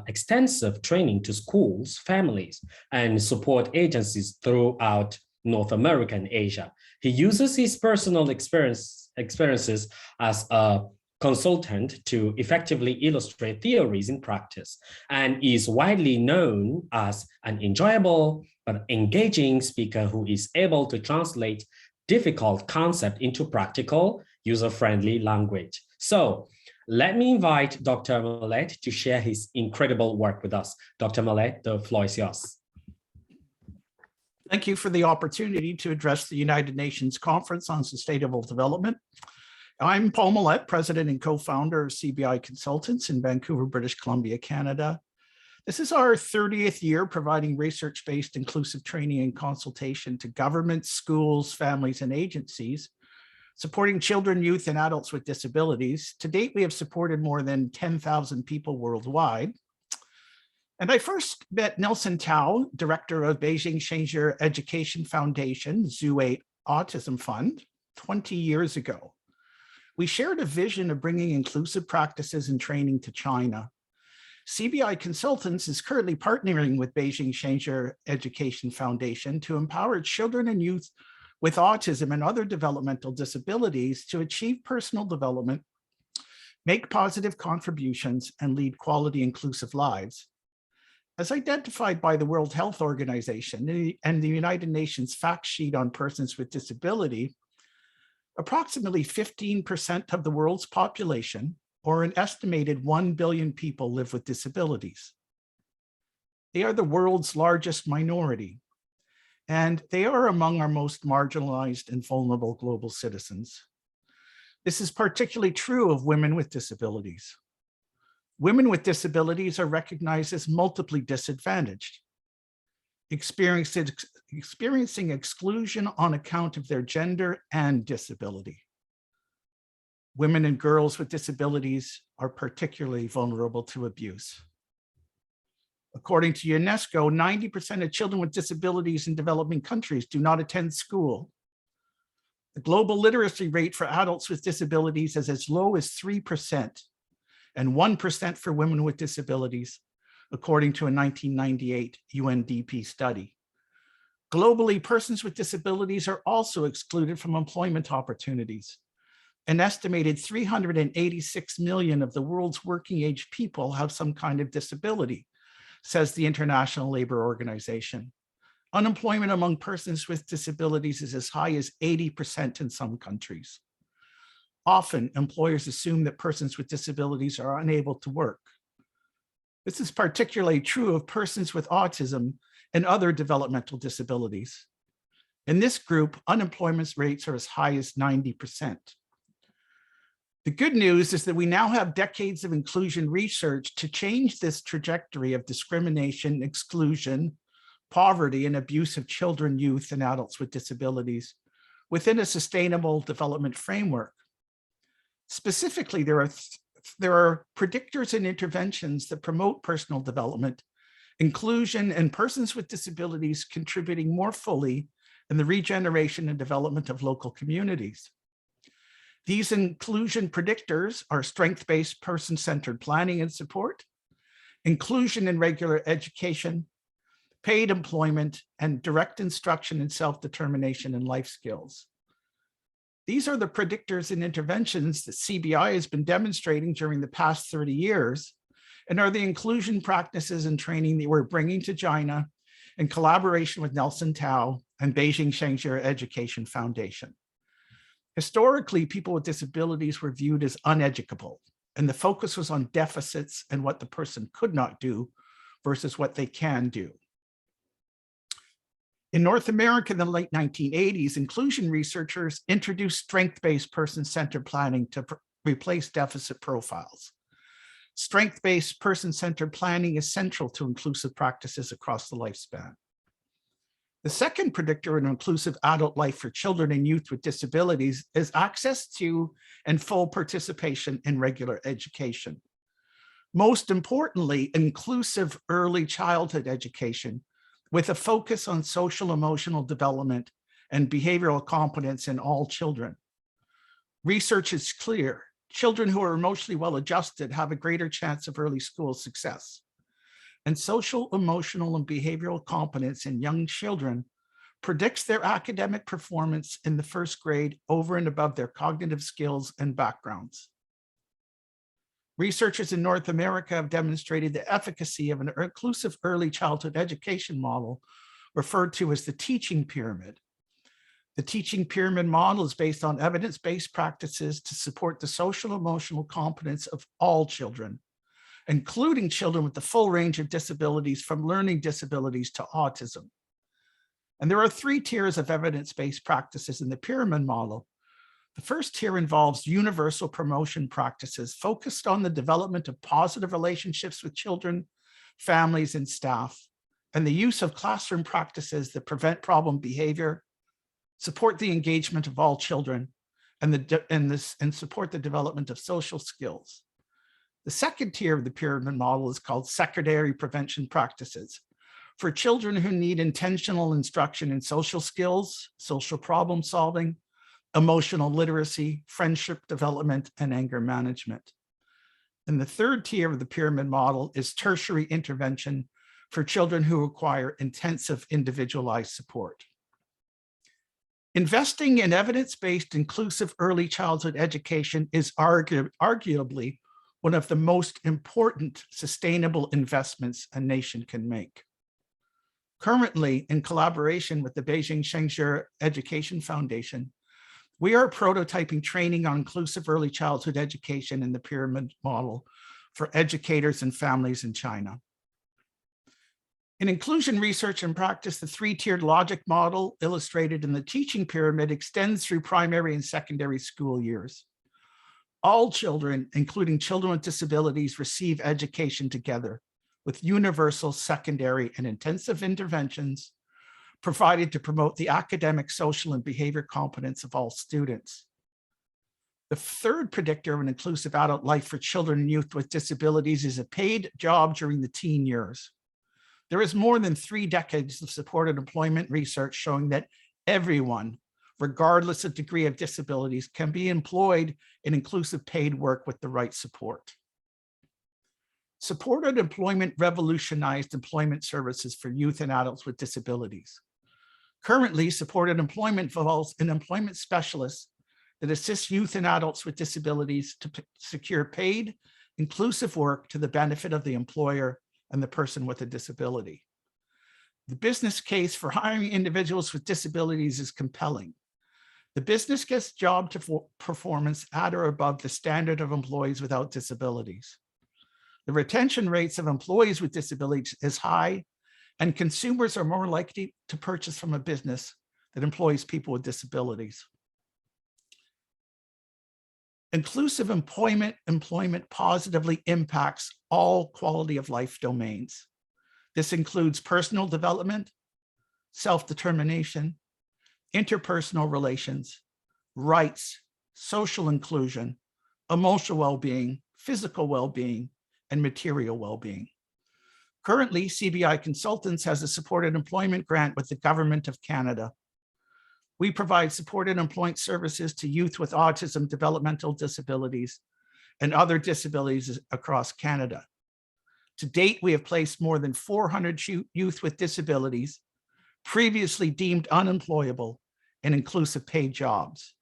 extensive training to schools, families, and support agencies throughout North America and Asia. He uses his personal experiences as a consultant to effectively illustrate theories in practice, and is widely known as an enjoyable but engaging speaker who is able to translate difficult concepts into practical, user-friendly language. So let me invite Dr. Mallet to share his incredible work with us. Dr. Mallet, the floor is yours. Thank you for the opportunity to address the United Nations Conference on Sustainable Development. I'm Paul Mallet, president and co-founder of CBI Consultants in Vancouver, British Columbia, Canada. This is our 30th year providing research-based inclusive training and consultation to governments, schools, families, and agencies, supporting children, youth, and adults with disabilities. To date, we have supported more than 10,000 people worldwide. And I first met Nelson Tao, director of Beijing Shenzhen Education Foundation, Zoo8 Autism Fund, 20 years ago. We shared a vision of bringing inclusive practices and training to China. CBI Consultants is currently partnering with Beijing Shenzhen Education Foundation to empower children and youth with autism and other developmental disabilities to achieve personal development, make positive contributions, and lead quality inclusive lives. As identified by the World Health Organization and the United Nations fact sheet on persons with disability, approximately 15% of the world's population, or an estimated 1 billion people, live with disabilities. They are the world's largest minority, and they are among our most marginalized and vulnerable global citizens. This is particularly true of women with disabilities. Women with disabilities are recognized as multiply disadvantaged, experiencing exclusion on account of their gender and disability. Women and girls with disabilities are particularly vulnerable to abuse. According to UNESCO, 90% of children with disabilities in developing countries do not attend school. The global literacy rate for adults with disabilities is as low as 3%, and 1% for women with disabilities, according to a 1998 UNDP study. Globally, persons with disabilities are also excluded from employment opportunities. An estimated 386 million of the world's working age people have some kind of disability, says the International Labor Organization. Unemployment among persons with disabilities is as high as 80% in some countries. Often, employers assume that persons with disabilities are unable to work. This is particularly true of persons with autism and other developmental disabilities. In this group, unemployment rates are as high as 90%. The good news is that we now have decades of inclusion research to change this trajectory of discrimination, exclusion, poverty, and abuse of children, youth, and adults with disabilities within a sustainable development framework. Specifically, there are predictors and interventions that promote personal development, inclusion, and persons with disabilities contributing more fully in the regeneration and development of local communities. These inclusion predictors are strength-based person-centered planning and support, inclusion in regular education, paid employment, and direct instruction in self-determination and life skills. These are the predictors and interventions that CBI has been demonstrating during the past 30 years and are the inclusion practices and training that we're bringing to China in collaboration with Nelson Tao and Beijing Shengxia Education Foundation. Historically, people with disabilities were viewed as uneducable, and the focus was on deficits and what the person could not do versus what they can do. In North America in the late 1980s, inclusion researchers introduced strength-based person-centered planning to replace deficit profiles. Strength-based person-centered planning is central to inclusive practices across the lifespan. The second predictor in inclusive adult life for children and youth with disabilities is access to and full participation in regular education. Most importantly, inclusive early childhood education with a focus on social emotional development and behavioral competence in all children. Research is clear. Children who are emotionally well-adjusted have a greater chance of early school success. And social, emotional, and behavioral competence in young children predicts their academic performance in the first grade over and above their cognitive skills and backgrounds. Researchers in North America have demonstrated the efficacy of an inclusive early childhood education model referred to as the teaching pyramid. The teaching pyramid model is based on evidence-based practices to support the social emotional competence of all children, including children with the full range of disabilities from learning disabilities to autism. And there are 3 tiers of evidence-based practices in the pyramid model. The first tier involves universal promotion practices focused on the development of positive relationships with children, families, and staff, and the use of classroom practices that prevent problem behavior, support the engagement of all children, and support the development of social skills. The second tier of the pyramid model is called secondary prevention practices for children who need intentional instruction in social skills, social problem solving, emotional literacy, friendship development, and anger management. And the third tier of the pyramid model is tertiary intervention for children who require intensive individualized support. Investing in evidence-based inclusive early childhood education is arguably one of the most important sustainable investments a nation can make. Currently, in collaboration with the Beijing Shengxia Education Foundation, we are prototyping training on inclusive early childhood education in the pyramid model for educators and families in China. In inclusion research and practice, the 3-tiered logic model illustrated in the teaching pyramid extends through primary and secondary school years. All children, including children with disabilities, receive education together with universal, secondary, and intensive interventions provided to promote the academic, social, and behavior competence of all students. The third predictor of an inclusive adult life for children and youth with disabilities is a paid job during the teen years. There is more than 3 decades of supported employment research showing that everyone, regardless of degree of disabilities, can be employed in inclusive paid work with the right support. Supported employment revolutionized employment services for youth and adults with disabilities. Currently, supported employment involves an employment specialist that assists youth and adults with disabilities to secure paid, inclusive work to the benefit of the employer and the person with a disability. The business case for hiring individuals with disabilities is compelling. The business gets job performance at or above the standard of employees without disabilities. The retention rates of employees with disabilities is high, and consumers are more likely to purchase from a business that employs people with disabilities. Inclusive employment positively impacts all quality of life domains. This includes personal development, self-determination, interpersonal relations, rights, social inclusion, emotional well-being, physical well-being, and material well-being. Currently, CBI Consultants has a supported employment grant with the Government of Canada. We provide supported employment services to youth with autism, developmental disabilities, and other disabilities across Canada. To date, we have placed more than 400 youth with disabilities previously deemed unemployable in inclusive paid jobs.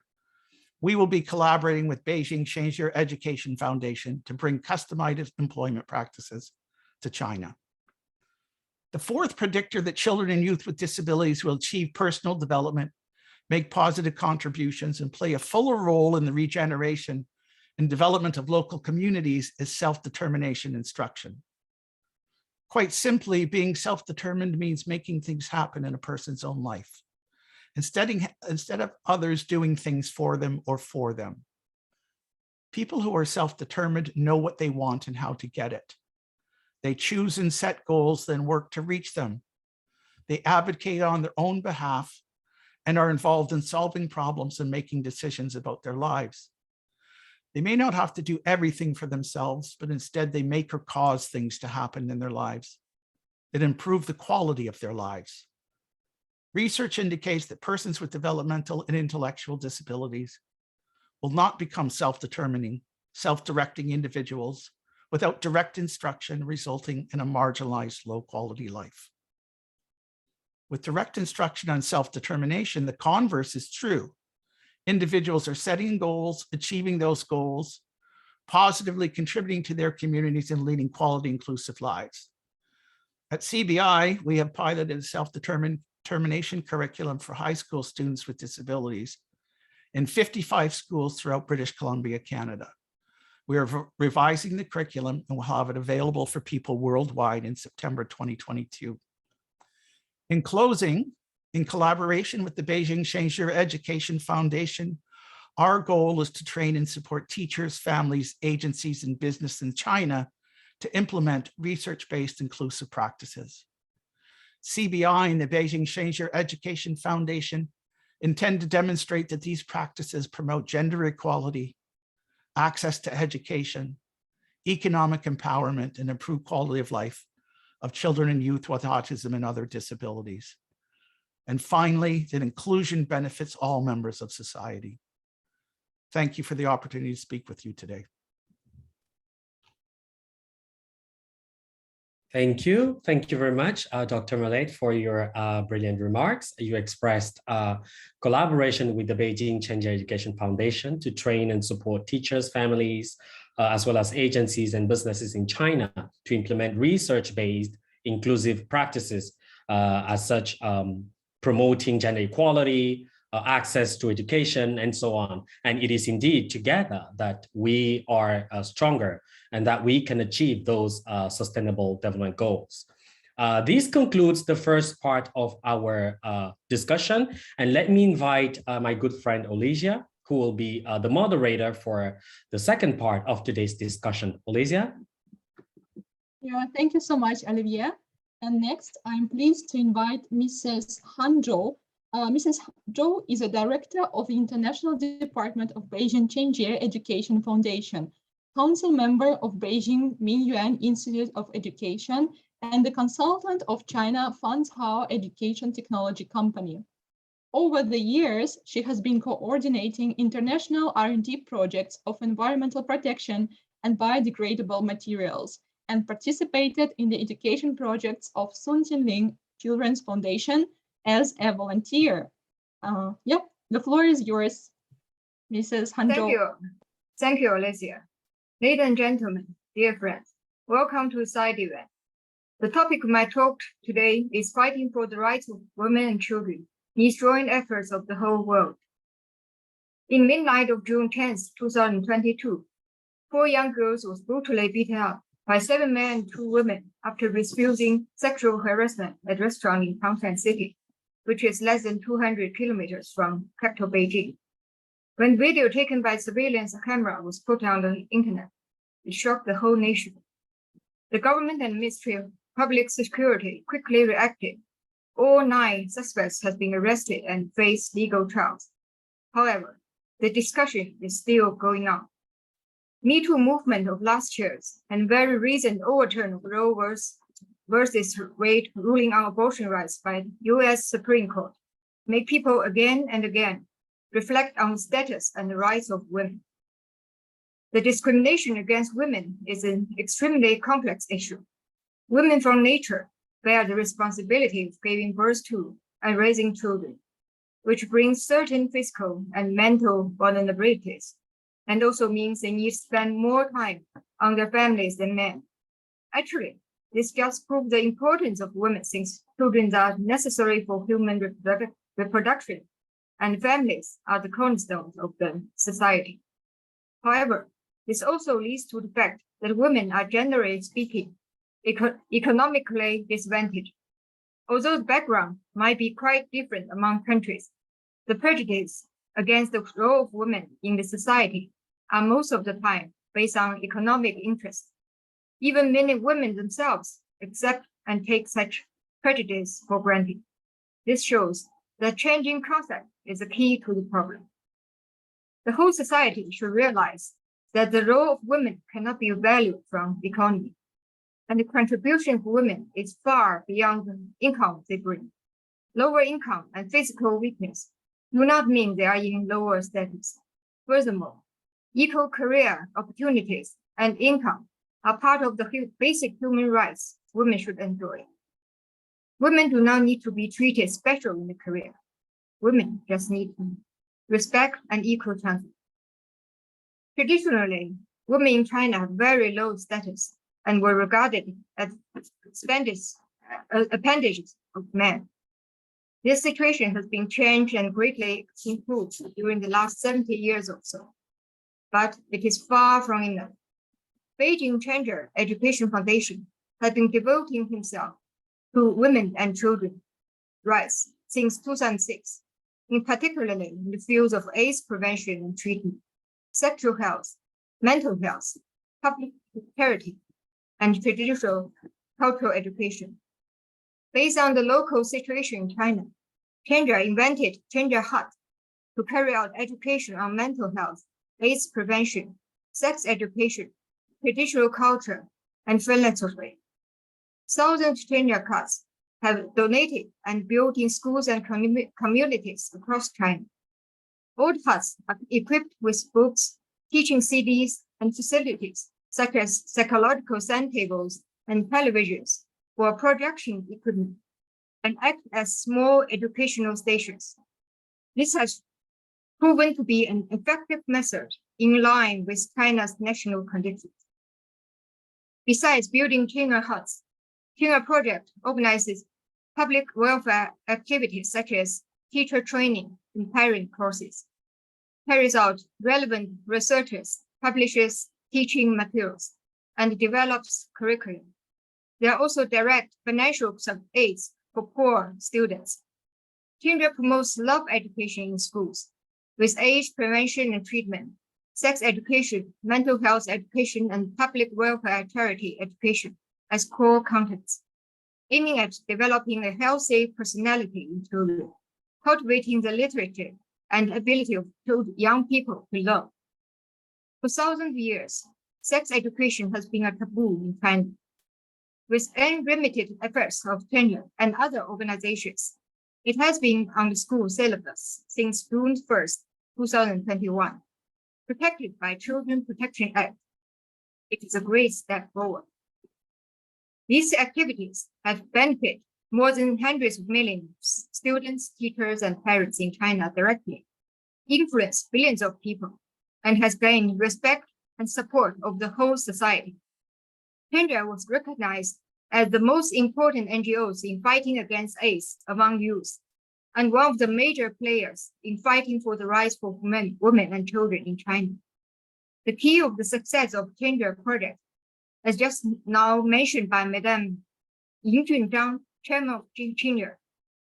We will be collaborating with Beijing Shenzhen Education Foundation to bring customized employment practices to China. The fourth predictor that children and youth with disabilities will achieve personal development, make positive contributions, and play a fuller role in the regeneration and development of local communities is self-determination instruction. Quite simply, being self-determined means making things happen in a person's own life, instead of others doing things for them or for them. People who are self-determined know what they want and how to get it. They choose and set goals, then work to reach them. They advocate on their own behalf and are involved in solving problems and making decisions about their lives. They may not have to do everything for themselves, but instead they make or cause things to happen in their lives that improve the quality of their lives. Research indicates that persons with developmental and intellectual disabilities will not become self-determining, self-directing individuals without direct instruction, resulting in a marginalized, low-quality life. With direct instruction on self-determination, the converse is true. Individuals are setting goals, achieving those goals, positively contributing to their communities and leading quality, inclusive lives. At CBI, we have piloted a self-determination curriculum for high school students with disabilities in 55 schools throughout British Columbia, Canada. We are revising the curriculum and will have it available for people worldwide in September 2022. In closing, in collaboration with the Beijing Shenzhen Education Foundation, our goal is to train and support teachers, families, agencies, and business in China to implement research-based inclusive practices. CBI and the Beijing Shenzhen Education Foundation intend to demonstrate that these practices promote gender equality, access to education, economic empowerment, and improved quality of life of children and youth with autism and other disabilities. And finally, that inclusion benefits all members of society. Thank you for the opportunity to speak with you today. Thank you. Thank you very much, Dr. Mallet, for your brilliant remarks. You expressed collaboration with the Beijing Shenzhen Education Foundation to train and support teachers, families, as well as agencies and businesses in China to implement research-based inclusive practices, as such, promoting gender equality, access to education, and so on. And it is indeed together that we are stronger and that we can achieve those sustainable development goals. This concludes the first part of our discussion. And let me invite my good friend, Olivia, who will be the moderator for the second part of today's discussion. Olivia? Yeah, thank you so much, Olivia. And next, I'm pleased to invite Mrs. Han Zhou. Mrs. Zhou is a director of the International Department of Beijing Shenzhen Education Foundation, council member of Beijing Mingyuan Institute of Education, and the consultant of China Fanzhao Education Technology Company. Over the years, she has been coordinating international R&D projects of environmental protection and biodegradable materials, and participated in the education projects of Sun Jinling Children's Foundation as a volunteer. Yep, the floor is yours, Mrs. Han Zhou. Thank you. Thank you, Alicia. Ladies and gentlemen, dear friends, welcome to side event. The topic of my talk today is fighting for the rights of women and children, needs joint efforts of the whole world. In midnight of June 10, 2022, 4 young girls were brutally beaten up by 7 men and 2 women after refusing sexual harassment at a restaurant in Tangshan City, which is less than 200 kilometers from capital Beijing. When video taken by surveillance camera was put on the internet, it shocked the whole nation. The government and Ministry of Public Security quickly reacted. All 9 suspects have been arrested and face legal trials. However, the discussion is still going on. Me Too movement of last year's and very recent overturn of Roe versus Wade ruling on abortion rights by the U.S. Supreme Court make people again and again reflect on the status and the rights of women. The discrimination against women is an extremely complex issue. Women from nature bear the responsibility of giving birth to and raising children, which brings certain physical and mental vulnerabilities, and also means they need to spend more time on their families than men. Actually, this just proves the importance of women, since children are necessary for human reproduction, and families are the cornerstones of the society. However, this also leads to the fact that women are generally speaking economically disadvantaged. Although the background might be quite different among countries, the prejudice against the role of women in the society are most of the time based on economic interest. Even many women themselves accept and take such prejudice for granted. This shows that changing concept is the key to the problem. The whole society should realize that the role of women cannot be valued from the economy, and the contribution of women is far beyond the income they bring. Lower income and physical weakness do not mean they are in lower status. Furthermore, equal career opportunities and income are part of the basic human rights women should enjoy. Women do not need to be treated special in the career. Women just need respect and equal chances. Traditionally, women in China have very low status and were regarded as appendages of men. This situation has been changed and greatly improved during the last 70 years or so, but it is far from enough. Beijing Gender Education Foundation has been devoting himself to women and children rights since 2006, in particularly in the fields of AIDS prevention and treatment, sexual health, mental health, public charity, and traditional cultural education. Based on the local situation in China, Gender invented Gender Hut to carry out education on mental health, AIDS prevention, sex education, traditional culture, and philanthropy. Thousands of Gender Huts have donated and built in schools and communities across China. Old huts are equipped with books, teaching CDs, and facilities such as psychological sand tables and televisions for projection equipment, and act as small educational stations. This has proven to be an effective method in line with China's national conditions. Besides building Gender Huts, Gender Project organizes public welfare activities such as teacher training and parent courses, carries out relevant researches, publishes teaching materials, and develops curriculum. There are also direct financial aids for poor students. Gender promotes love education in schools with AIDS prevention and treatment, sex education, mental health education, and public welfare charity education as core contents, aiming at developing a healthy personality in children, cultivating the literature and ability of young people to love. For thousands of years, sex education has been a taboo in China. With unlimited efforts of Gender and other organizations, it has been on the school syllabus since June 1st, 2021, protected by Children Protection Act. It is a great step forward. These activities have benefited more than hundreds of millions of students, teachers, and parents in China directly, influenced billions of people, and has gained respect and support of the whole society. Gender was recognized as the most important NGOs in fighting against AIDS among youth, and one of the major players in fighting for the rights for women and children in China. The key of the success of Gender Project, as just now mentioned by Madame Ying Junzhang, chairman of Gender,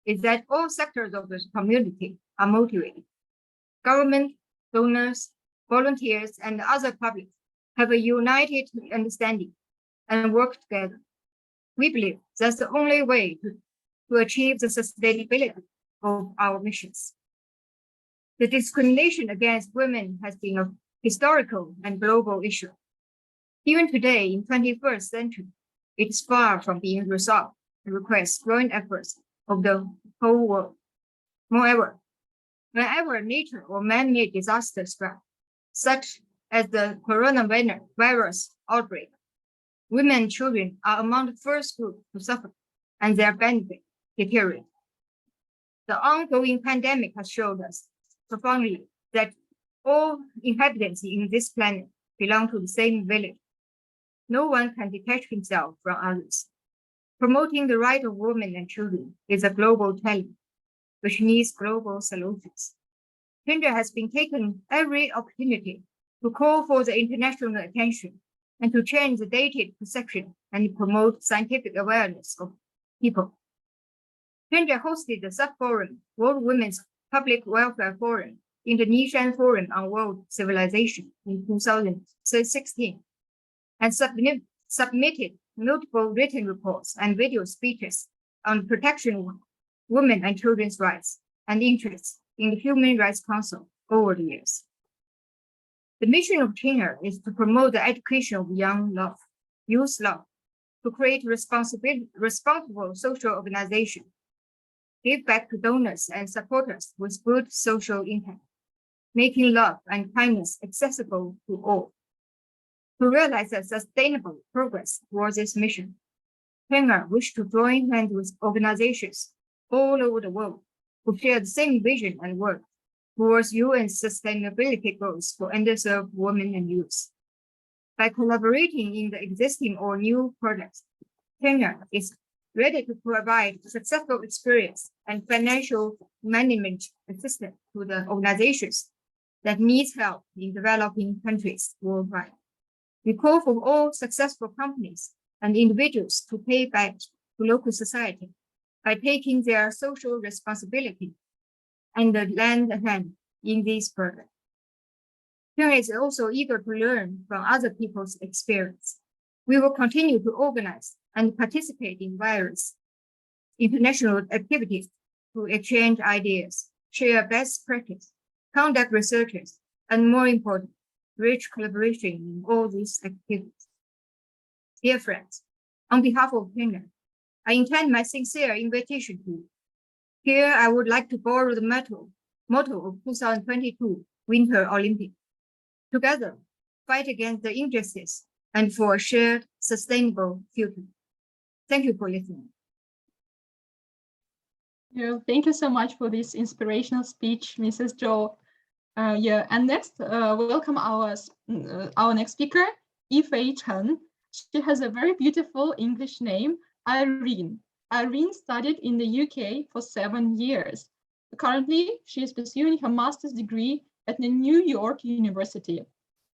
is that all sectors of the community are motivated. Government, donors, volunteers, and other public have a united understanding and work together. We believe that's the only way to achieve the sustainability of our missions. The discrimination against women has been a historical and global issue. Even today, in 21st century, it is far from being resolved and requires growing efforts of the whole world. Moreover, whenever nature or man-made disasters strike, such as the coronavirus outbreak, women and children are among the first group to suffer, and their benefit deteriorate. The ongoing pandemic has showed us profoundly that all inhabitants in this planet belong to the same village. No one can detach himself from others. Promoting the right of women and children is a global challenge, which needs global solutions. India has been taking every opportunity to call for the international attention and to change the dated perception and promote scientific awareness of people. India hosted the sub-forum, World Women's Public Welfare Forum, Indonesian Forum on World Civilization in 2016, and submitted multiple written reports and video speeches on protection of women and children's rights and interests in the Human Rights Council over the years. The mission of China is to promote the education of youth love, to create responsible social organization, give back to donors and supporters with good social impact, making love and kindness accessible to all. To realize a sustainable progress towards this mission, China wishes to join hands with organizations all over the world who share the same vision and work towards UN sustainability goals for underserved women and youth. By collaborating in the existing or new projects, China is ready to provide successful experience and financial management assistance to the organizations that need help in developing countries worldwide. We call for all successful companies and individuals to pay back to local society by taking their social responsibility and lend a hand in this program. China is also eager to learn from other people's experience. We will continue to organize and participate in various international activities to exchange ideas, share best practice, conduct researches, and more important, reach collaboration in all these activities. Dear friends, on behalf of China, I intend my sincere invitation to you. Here, I would like to borrow the motto of 2022 Winter Olympics. Together, fight against the injustice and for a shared, sustainable future. Thank you for listening. Yeah, thank you so much for this inspirational speech, Mrs. Zhou. And next, welcome our next speaker, Yifei Chen. She has a very beautiful English name, Irene. Irene studied in the UK for 7 years. Currently, she is pursuing her master's degree at the New York University.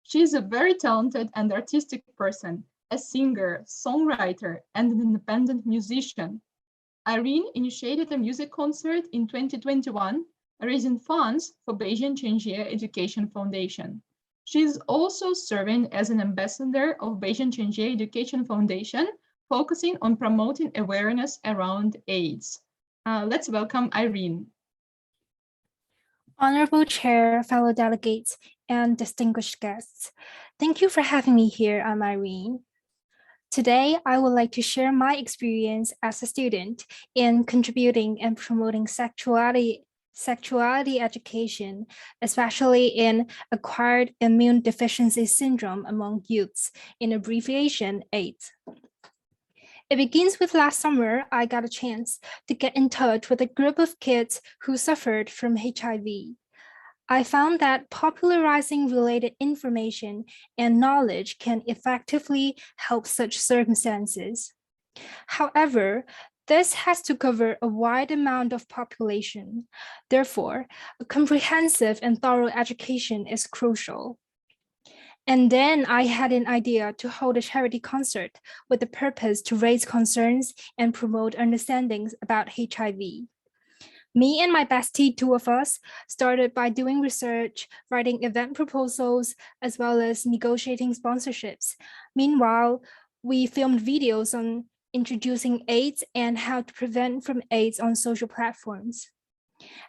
She is a very talented and artistic person, a singer, songwriter, and an independent musician. Irene initiated a music concert in 2021, raising funds for Beijing Chenjie Education Foundation. She is also serving as an ambassador of Beijing Chenjie Education Foundation, focusing on promoting awareness around AIDS. Let's welcome Irene. Honorable Chair, fellow delegates, and distinguished guests, thank you for having me here. I'm Irene. Today, I would like to share my experience as a student in contributing and promoting sexuality education, especially in acquired immune deficiency syndrome among youths, in abbreviation AIDS. It begins with last summer, I got a chance to get in touch with a group of kids who suffered from HIV. I found that popularizing related information and knowledge can effectively help such circumstances. However, this has to cover a wide amount of population. Therefore, a comprehensive and thorough education is crucial. And then I had an idea to hold a charity concert with the purpose to raise concerns and promote understandings about HIV. Me and my bestie, two of us, started by doing research, writing event proposals, as well as negotiating sponsorships. Meanwhile, we filmed videos on introducing AIDS and how to prevent from AIDS on social platforms.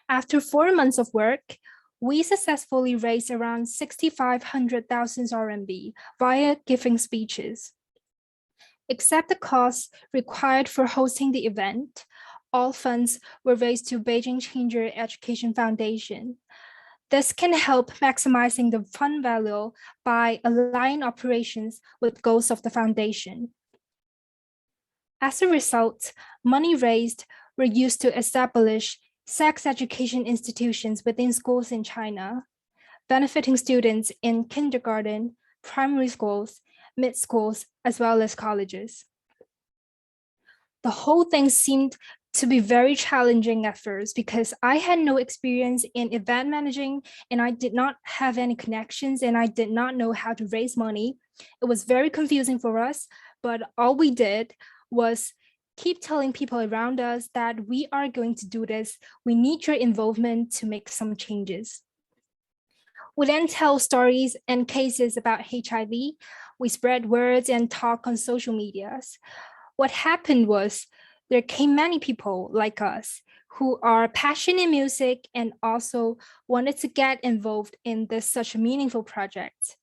After 4 months of work, we successfully raised around 6,500,000 RMB via giving speeches. Except the costs required for hosting the event, all funds were raised to Beijing Changer Education Foundation. This can help maximizing the fund value by aligning operations with goals of the foundation. As a result, money raised were used to establish sex education institutions within schools in China, benefiting students in kindergarten, primary schools, mid-schools, as well as colleges. The whole thing seemed to be very challenging at first because I had no experience in event managing and I did not have any connections and I did not know how to raise money. It was very confusing for us, but all we did was keep telling people around us that we are going to do this. We need your involvement to make some changes. We then tell stories and cases about HIV. We spread words and talk on social medias. What happened was there came many people like us who are passionate in music and also wanted to get involved in this such a meaningful project.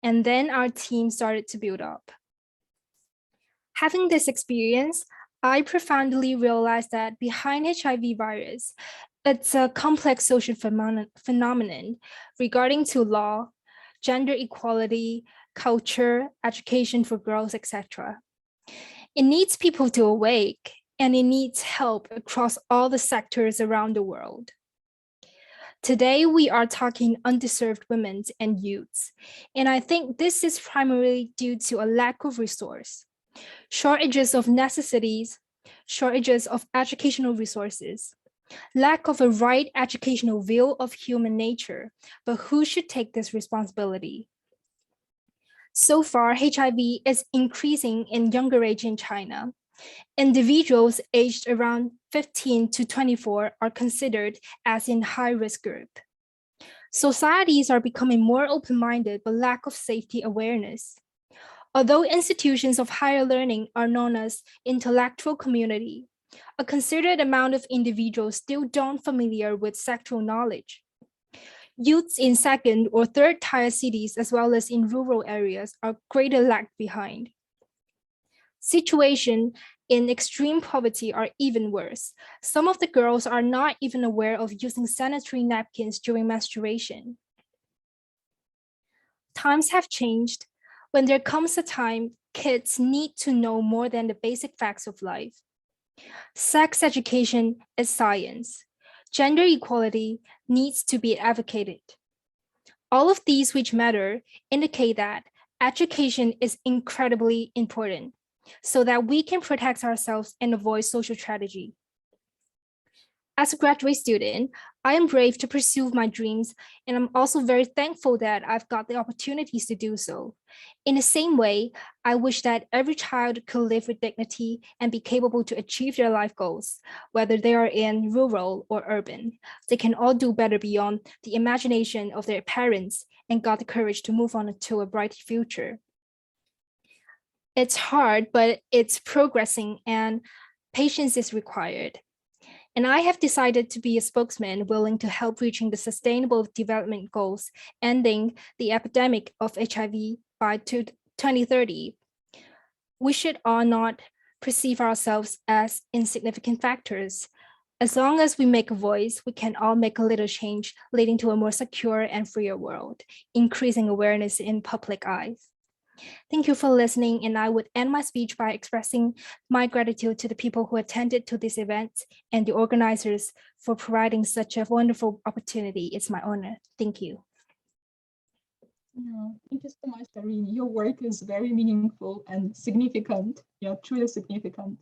And then our team started to build up. Having this experience, I profoundly realized that behind HIV virus, it's a complex social phenomenon regarding to law, gender equality, culture, education for girls, etc. It needs people to awake, and it needs help across all the sectors around the world. Today, we are talking underserved women and youths, and I think this is primarily due to a lack of resource, shortages of necessities, shortages of educational resources, lack of a right educational view of human nature, but who should take this responsibility? So far, HIV is increasing in younger age in China. Individuals aged around 15 to 24 are considered as in high-risk group. Societies are becoming more open-minded but lack of safety awareness. Although institutions of higher learning are known as intellectual community, a considerable amount of individuals still don't familiar with sexual knowledge. Youths in second or third tier cities as well as in rural areas are greatly lag behind. Situations in extreme poverty are even worse. Some of the girls are not even aware of using sanitary napkins during menstruation. Times have changed. When there comes a time, kids need to know more than the basic facts of life. Sex education is science. Gender equality needs to be advocated. All of these which matter indicate that education is incredibly important so that we can protect ourselves and avoid social tragedy. As a graduate student, I am brave to pursue my dreams, and I'm also very thankful that I've got the opportunities to do so. In the same way, I wish that every child could live with dignity and be capable to achieve their life goals, whether they are in rural or urban. They can all do better beyond the imagination of their parents and got the courage to move on to a bright future. It's hard, but it's progressing and patience is required. And I have decided to be a spokesman willing to help reaching the Sustainable Development Goals, ending the epidemic of HIV by 2030. We should all not perceive ourselves as insignificant factors. As long as we make a voice, we can all make a little change, leading to a more secure and freer world, increasing awareness in public eyes. Thank you for listening, and I would end my speech by expressing my gratitude to the people who attended to this event and the organizers for providing such a wonderful opportunity. It's my honor. Thank you. Yeah, thank you so much, Irene. Your work is very meaningful and significant. Yeah, truly significant.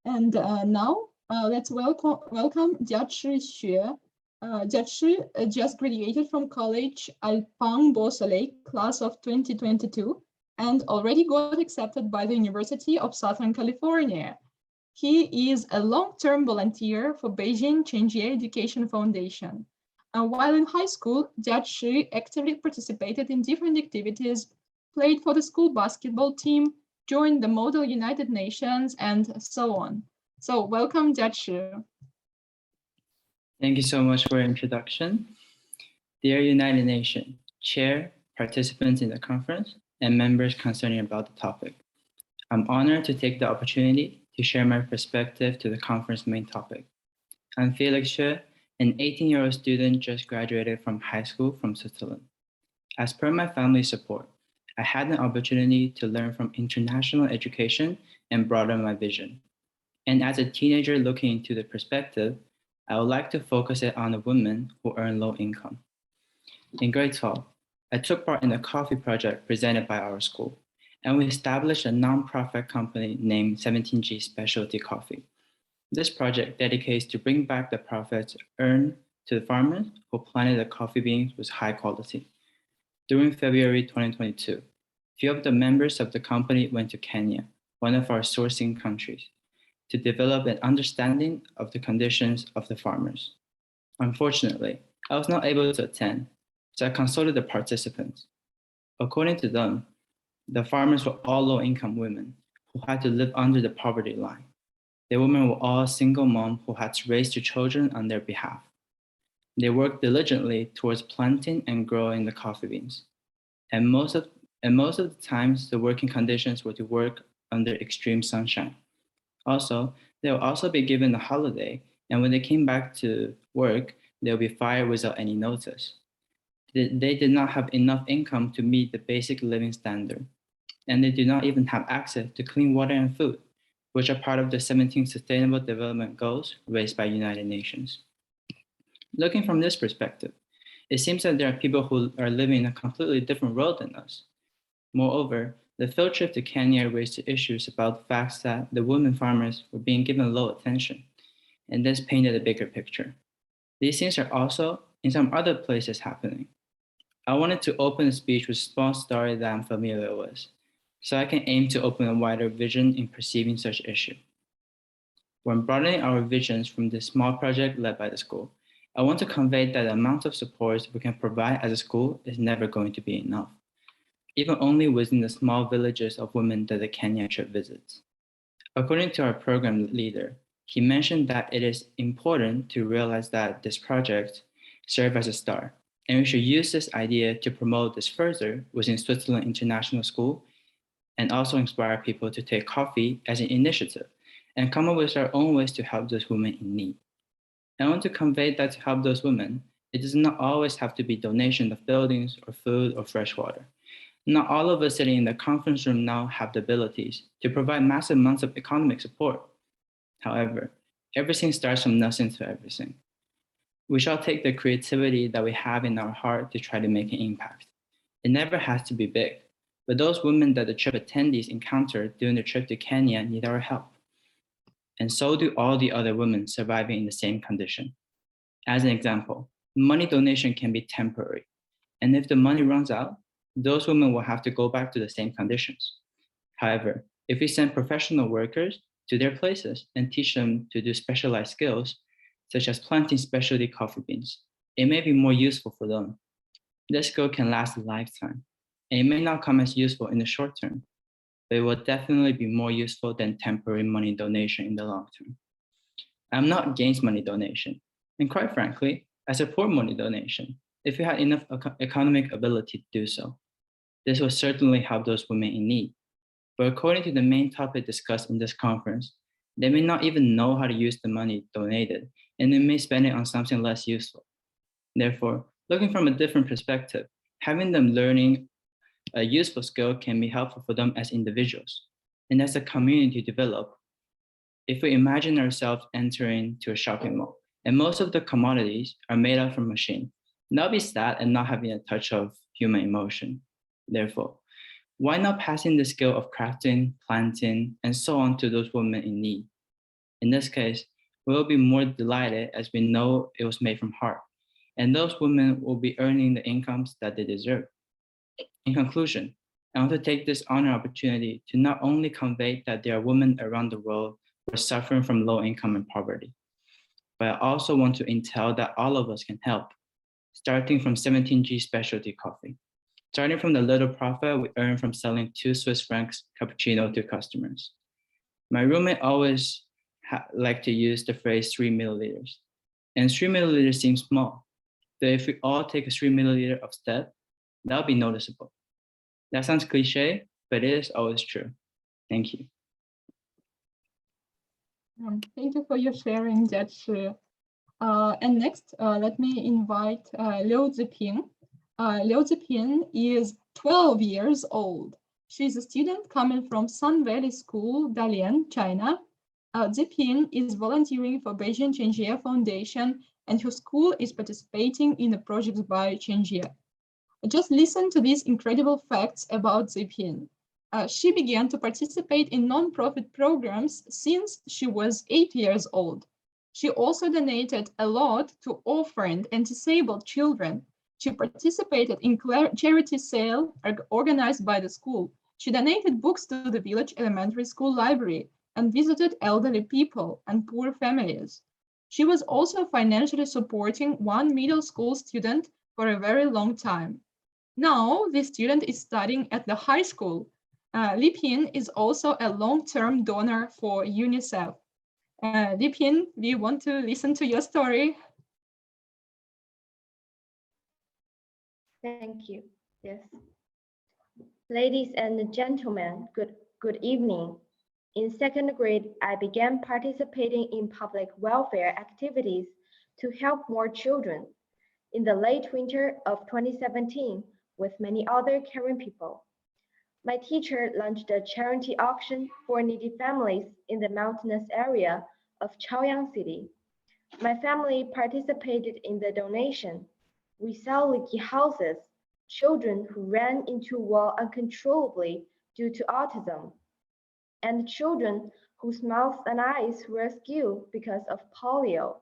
And now let's welcome Jiaqi Xue. Jiaqi just graduated from college Alpang Beausoleil class of 2022 and already got accepted by the University of Southern California. He is a long-term volunteer for Beijing Chenjie Education Foundation. And while in high school, Jia Shi actively participated in different activities, played for the school basketball team, joined the Model United Nations, and so on. So welcome, Jia Shi. Thank you so much for your introduction. Dear United Nations, Chair, participants in the conference, and members concerning about the topic. I'm honored to take the opportunity to share my perspective to the conference main topic. I'm Felix Xue, an 18-year-old student just graduated from high school from Switzerland. As per my family's support, I had an opportunity to learn from international education and broaden my vision. And as a teenager looking into the perspective, I would like to focus it on the women who earn low income. In grade 12, I took part in a coffee project presented by our school, and we established a nonprofit company named 17G Specialty Coffee. This project dedicates to bring back the profits earned to the farmers who planted the coffee beans with high quality. During February 2022, few of the members of the company went to Kenya, one of our sourcing countries, to develop an understanding of the conditions of the farmers. Unfortunately, I was not able to attend, so I consulted the participants. According to them, the farmers were all low-income women who had to live under the poverty line. The women were all single moms who had to raise their children on their behalf. They worked diligently towards planting and growing the coffee beans. And most of the times, the working conditions were to work under extreme sunshine. Also, they will also be given a holiday, and when they came back to work, they'll be fired without any notice. They did not have enough income to meet the basic living standard, and they do not even have access to clean water and food, which are part of the 17 Sustainable Development Goals raised by United Nations. Looking from this perspective, it seems that there are people who are living in a completely different world than us. Moreover, the field trip to Kenya raised issues about the fact that the women farmers were being given low attention, and this painted a bigger picture. These things are also in some other places happening. I wanted to open the speech with a small story that I'm familiar with, so I can aim to open a wider vision in perceiving such issue. When broadening our visions from this small project led by the school, I want to convey that the amount of support we can provide as a school is never going to be enough, even only within the small villages of women that the Kenya trip visits. According to our program leader, he mentioned that it is important to realize that this project serves as a start, and we should use this idea to promote this further within Switzerland International School, and also inspire people to take coffee as an initiative and come up with their own ways to help those women in need. I want to convey that to help those women, it does not always have to be donation of buildings or food or fresh water. Not all of us sitting in the conference room now have the abilities to provide massive amounts of economic support. However, everything starts from nothing to everything. We shall take the creativity that we have in our heart to try to make an impact. It never has to be big, but those women that the trip attendees encountered during the trip to Kenya need our help. And so do all the other women surviving in the same condition. As an example, money donation can be temporary. And if the money runs out, those women will have to go back to the same conditions. However, if we send professional workers to their places and teach them to do specialized skills, such as planting specialty coffee beans, it may be more useful for them. This skill can last a lifetime, and it may not come as useful in the short term, but it will definitely be more useful than temporary money donation in the long term. I'm not against money donation, and quite frankly, I support money donation if we had enough economic ability to do so. This will certainly help those women in need. But according to the main topic discussed in this conference, they may not even know how to use the money donated, and they may spend it on something less useful. Therefore, looking from a different perspective, having them learning a useful skill can be helpful for them as individuals. And as a community develop, if we imagine ourselves entering to a shopping mall, and most of the commodities are made up from machine, that'll be sad and not having a touch of human emotion. Therefore, why not passing the skill of crafting, planting, and so on to those women in need? In this case, we'll be more delighted as we know it was made from heart, and those women will be earning the incomes that they deserve. In conclusion, I want to take this honor opportunity to not only convey that there are women around the world who are suffering from low income and poverty. But I also want to entail that all of us can help, starting from 17G specialty coffee. Starting from the little profit we earn from selling 2 Swiss francs cappuccino to customers. My roommate always liked to use the phrase 3 milliliters. And 3 milliliters seems small, but if we all take a 3 milliliter of step, that'll be noticeable. That sounds cliche, but it is always true. Thank you. Thank you for your sharing, Judge. And next, let me invite Liu Ziping. Liu Ziping is 12 years old. She's a student coming from Sun Valley School, Dalian, China. Ziping is volunteering for Beijing Chenjie Foundation, and her school is participating in the projects by Chenjie. Just listen to these incredible facts about Ziping. She began to participate in non-profit programs since she was 8 years old. She also donated a lot to orphaned and disabled children. She participated in charity sale organized by the school. She donated books to the village elementary school library and visited elderly people and poor families. She was also financially supporting one middle school student for a very long time. Now, this student is studying at the high school. Lipin is also a long-term donor for UNICEF. Lipin, we want to listen to your story. Thank you. Yes. Ladies and gentlemen, good evening. In second grade, I began participating in public welfare activities to help more children. In the late winter of 2017, with many other caring people, my teacher launched a charity auction for needy families in the mountainous area of Chaoyang City. My family participated in the donation. We saw leaky houses, children who ran into a wall uncontrollably due to autism, and children whose mouths and eyes were askew because of polio.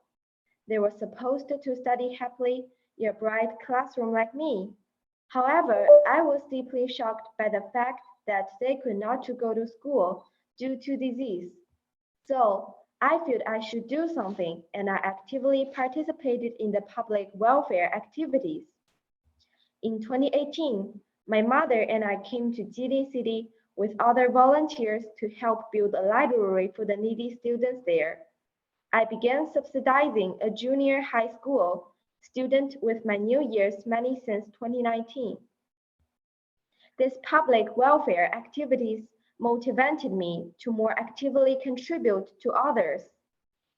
They were supposed to study happily in a bright classroom like me. However, I was deeply shocked by the fact that they could not go to school due to disease. So I felt I should do something, and I actively participated in the public welfare activities. In 2018, my mother and I came to Jilin City with other volunteers to help build a library for the needy students there. I began subsidizing a junior high school student with my New Year's money since 2019. These public welfare activities motivated me to more actively contribute to others.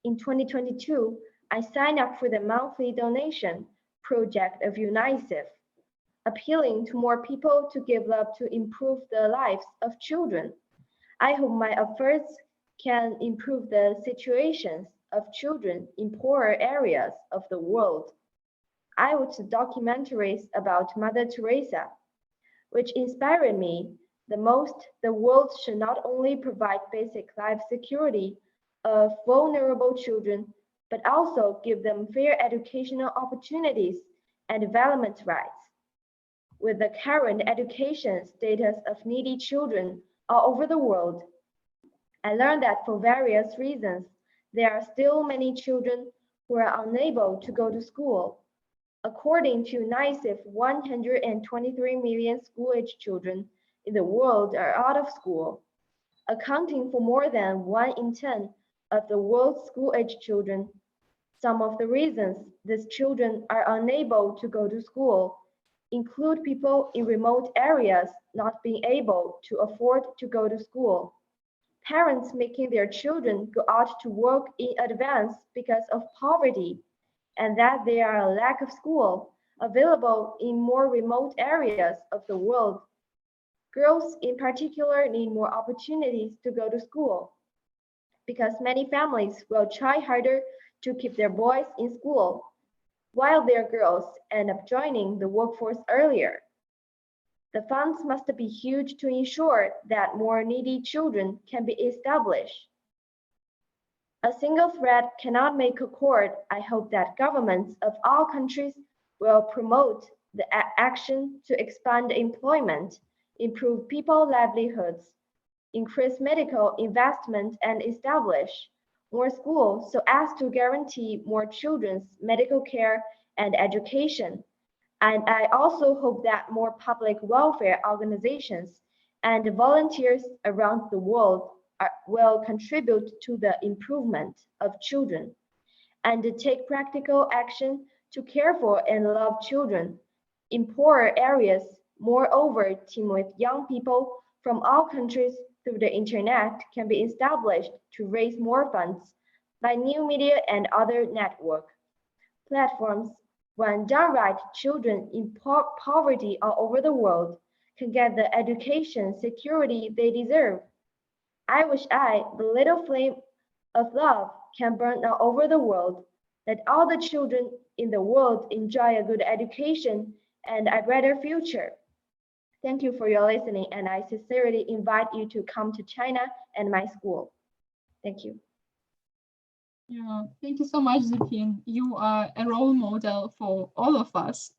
In 2022, I signed up for the monthly donation project of UNICEF, appealing to more people to give love to improve the lives of children. I hope my efforts can improve the situations of children in poorer areas of the world. I watched documentaries about Mother Teresa, which inspired me the most. The world should not only provide basic life security of vulnerable children, but also give them fair educational opportunities and development rights. With the current education status of needy children all over the world, I learned that for various reasons, there are still many children who are unable to go to school. According to UNICEF, 123 million school-age children in the world are out of school, accounting for more than 1 in 10 of the world's school-age children. Some of the reasons these children are unable to go to school include people in remote areas not being able to afford to go to school, parents making their children go out to work in advance because of poverty, and that there are a lack of school available in more remote areas of the world. Girls in particular need more opportunities to go to school because many families will try harder to keep their boys in school, while their girls end up joining the workforce earlier. The funds must be huge to ensure that more needy children can be established. A single thread cannot make a cord. I hope that governments of all countries will promote the action to expand employment, improve people's livelihoods, increase medical investment, and establish more schools so as to guarantee more children's medical care and education. And I also hope that more public welfare organizations and volunteers around the world will contribute to the improvement of children and take practical action to care for and love children in poorer areas. Moreover, team with young people from all countries through the internet can be established to raise more funds by new media and other network platforms. When done right, children in poverty all over the world can get the education security they deserve. I wish the little flame of love, can burn all over the world, that all the children in the world enjoy a good education and a better future. Thank you for your listening, and I sincerely invite you to come to China and my school. Thank you. Yeah, thank you so much, Zipin. You are a role model for all of us,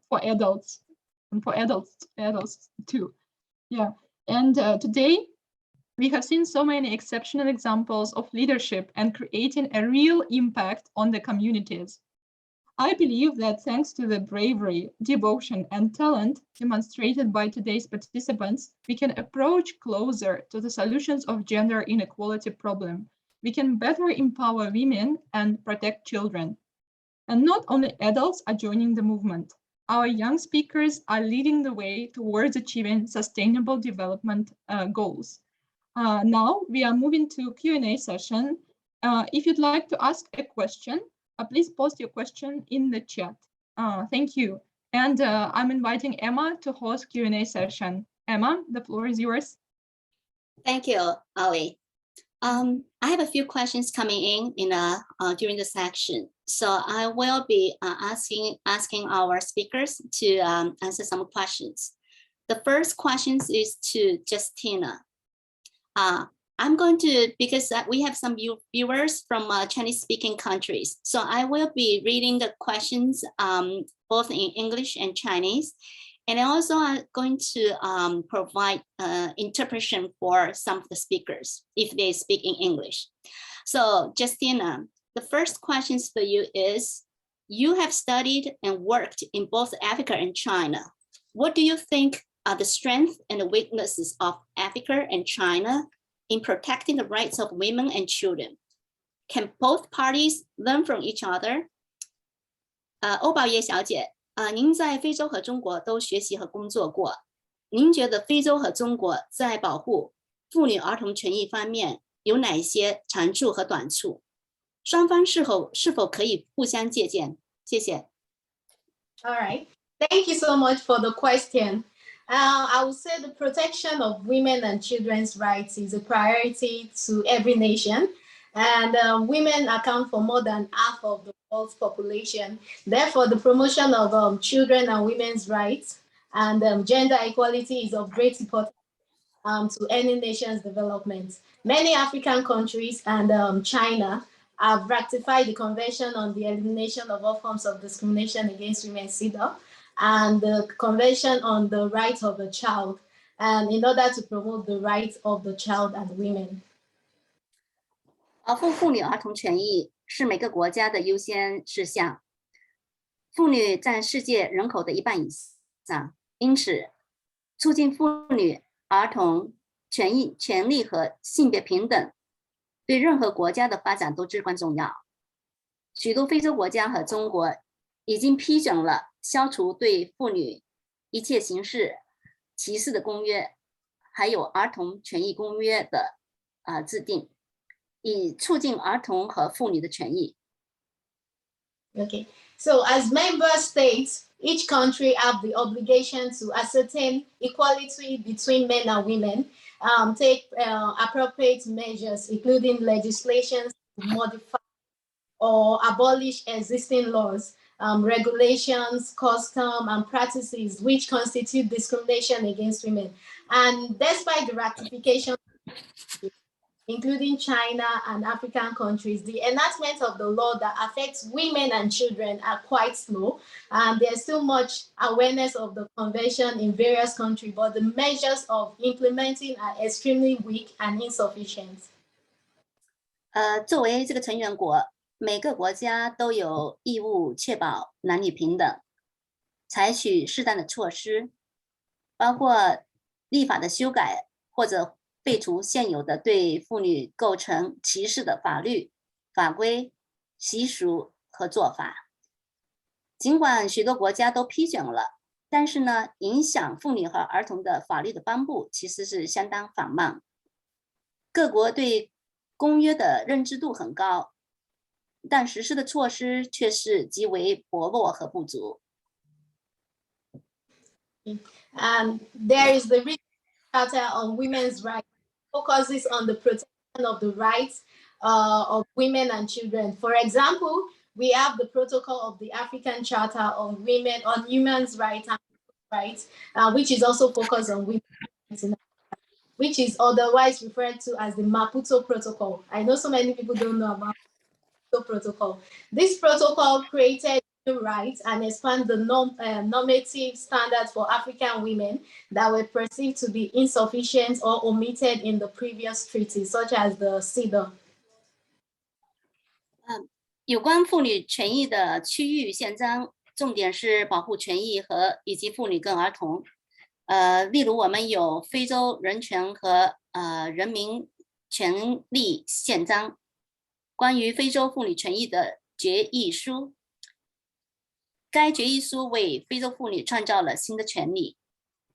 for adults, and for adults too. Yeah, and today we have seen so many exceptional examples of leadership and creating a real impact on the communities. I believe that thanks to the bravery, devotion, and talent demonstrated by today's participants, we can approach closer to the solutions of gender inequality problem. We can better empower women and protect children. And not only adults are joining the movement. Our young speakers are leading the way towards achieving sustainable development goals. Now we are moving to Q&A session. If you'd like to ask a question, please post your question in the chat. Thank you. And I'm inviting Emma to host Q&A session. Emma, the floor is yours. Thank you, Ali. I have a few questions coming in during the section. So I will be asking our speakers to answer some questions. The first question is to Justina. I'm going to, because we have some viewers from Chinese-speaking countries, so I will be reading the questions both in English and Chinese, and also I'm going to provide interpretation for some of the speakers if they speak in English. So Justina, the first question for you is, you have studied and worked in both Africa and China. What do you think are the strengths and the weaknesses of Africa and China in protecting the rights of women and children? Can both parties learn from each other? 欧宝叶小姐，您在非洲和中国都学习和工作过，您觉得非洲和中国在保护妇女儿童权益方面有哪些长处和短处？双方是否可以互相借鉴？谢谢。All right. Thank you so much for the question. I would say the protection of women and children's rights is a priority to every nation. And women account for more than half of the world's population. Therefore, the promotion of children and women's rights and gender equality is of great importance to any nation's development. Many African countries and China have ratified the Convention on the Elimination of All Forms of Discrimination Against Women, CEDAW, and the Convention on the Rights of the Child, and in order to promote the rights of the child and women. 保护妇女儿童权益是每个国家的优先事项。妇女占世界人口的1半以上，因此促进妇女儿童权利和性别平等，对任何国家的发展都至关重要。许多非洲国家和中国已经批准了消除对妇女一切形式歧视的公约，还有儿童权益公约的制定，以促进儿童和妇女的权益。Okay, so as member states, each country have the obligation to ascertain equality between men and women, take appropriate measures, including legislation to modify or abolish existing laws, regulations, customs, and practices which constitute discrimination against women. And despite the ratification, including China and African countries, the enactment of the law that affects women and children are quite slow. And there's still much awareness of the convention in various countries, but the measures of implementing are extremely weak and insufficient. 作为这个成员国，每个国家都有义务确保男女平等，采取适当的措施，包括立法的修改或者废除现有的对妇女构成歧视的法律、法规、习俗和做法。尽管许多国家都批准了，但是呢，影响妇女和儿童的法律的颁布其实是相当缓慢。各国对公约的认知度很高，但实施的措施却是极为薄弱和不足。There is the Charter on Women's Rights, focuses on the protection of the rights of women and children. For example, we have the protocol of the African Charter on Women on Human's Rights and Rights, which is also focused on women, which is otherwise referred to as the Maputo Protocol. I know so many people don't know about the protocol. This protocol created rights and expand the normative standards for African women that were perceived to be insufficient or omitted in the previous treaties, such as the CEDAW. 有关妇女权益的区域宪章，重点是保护权益以及妇女跟儿童。例如，我们有非洲人权和人民权利宪章，关于非洲妇女权益的决议书。该决议书为非洲妇女创造了新的权利，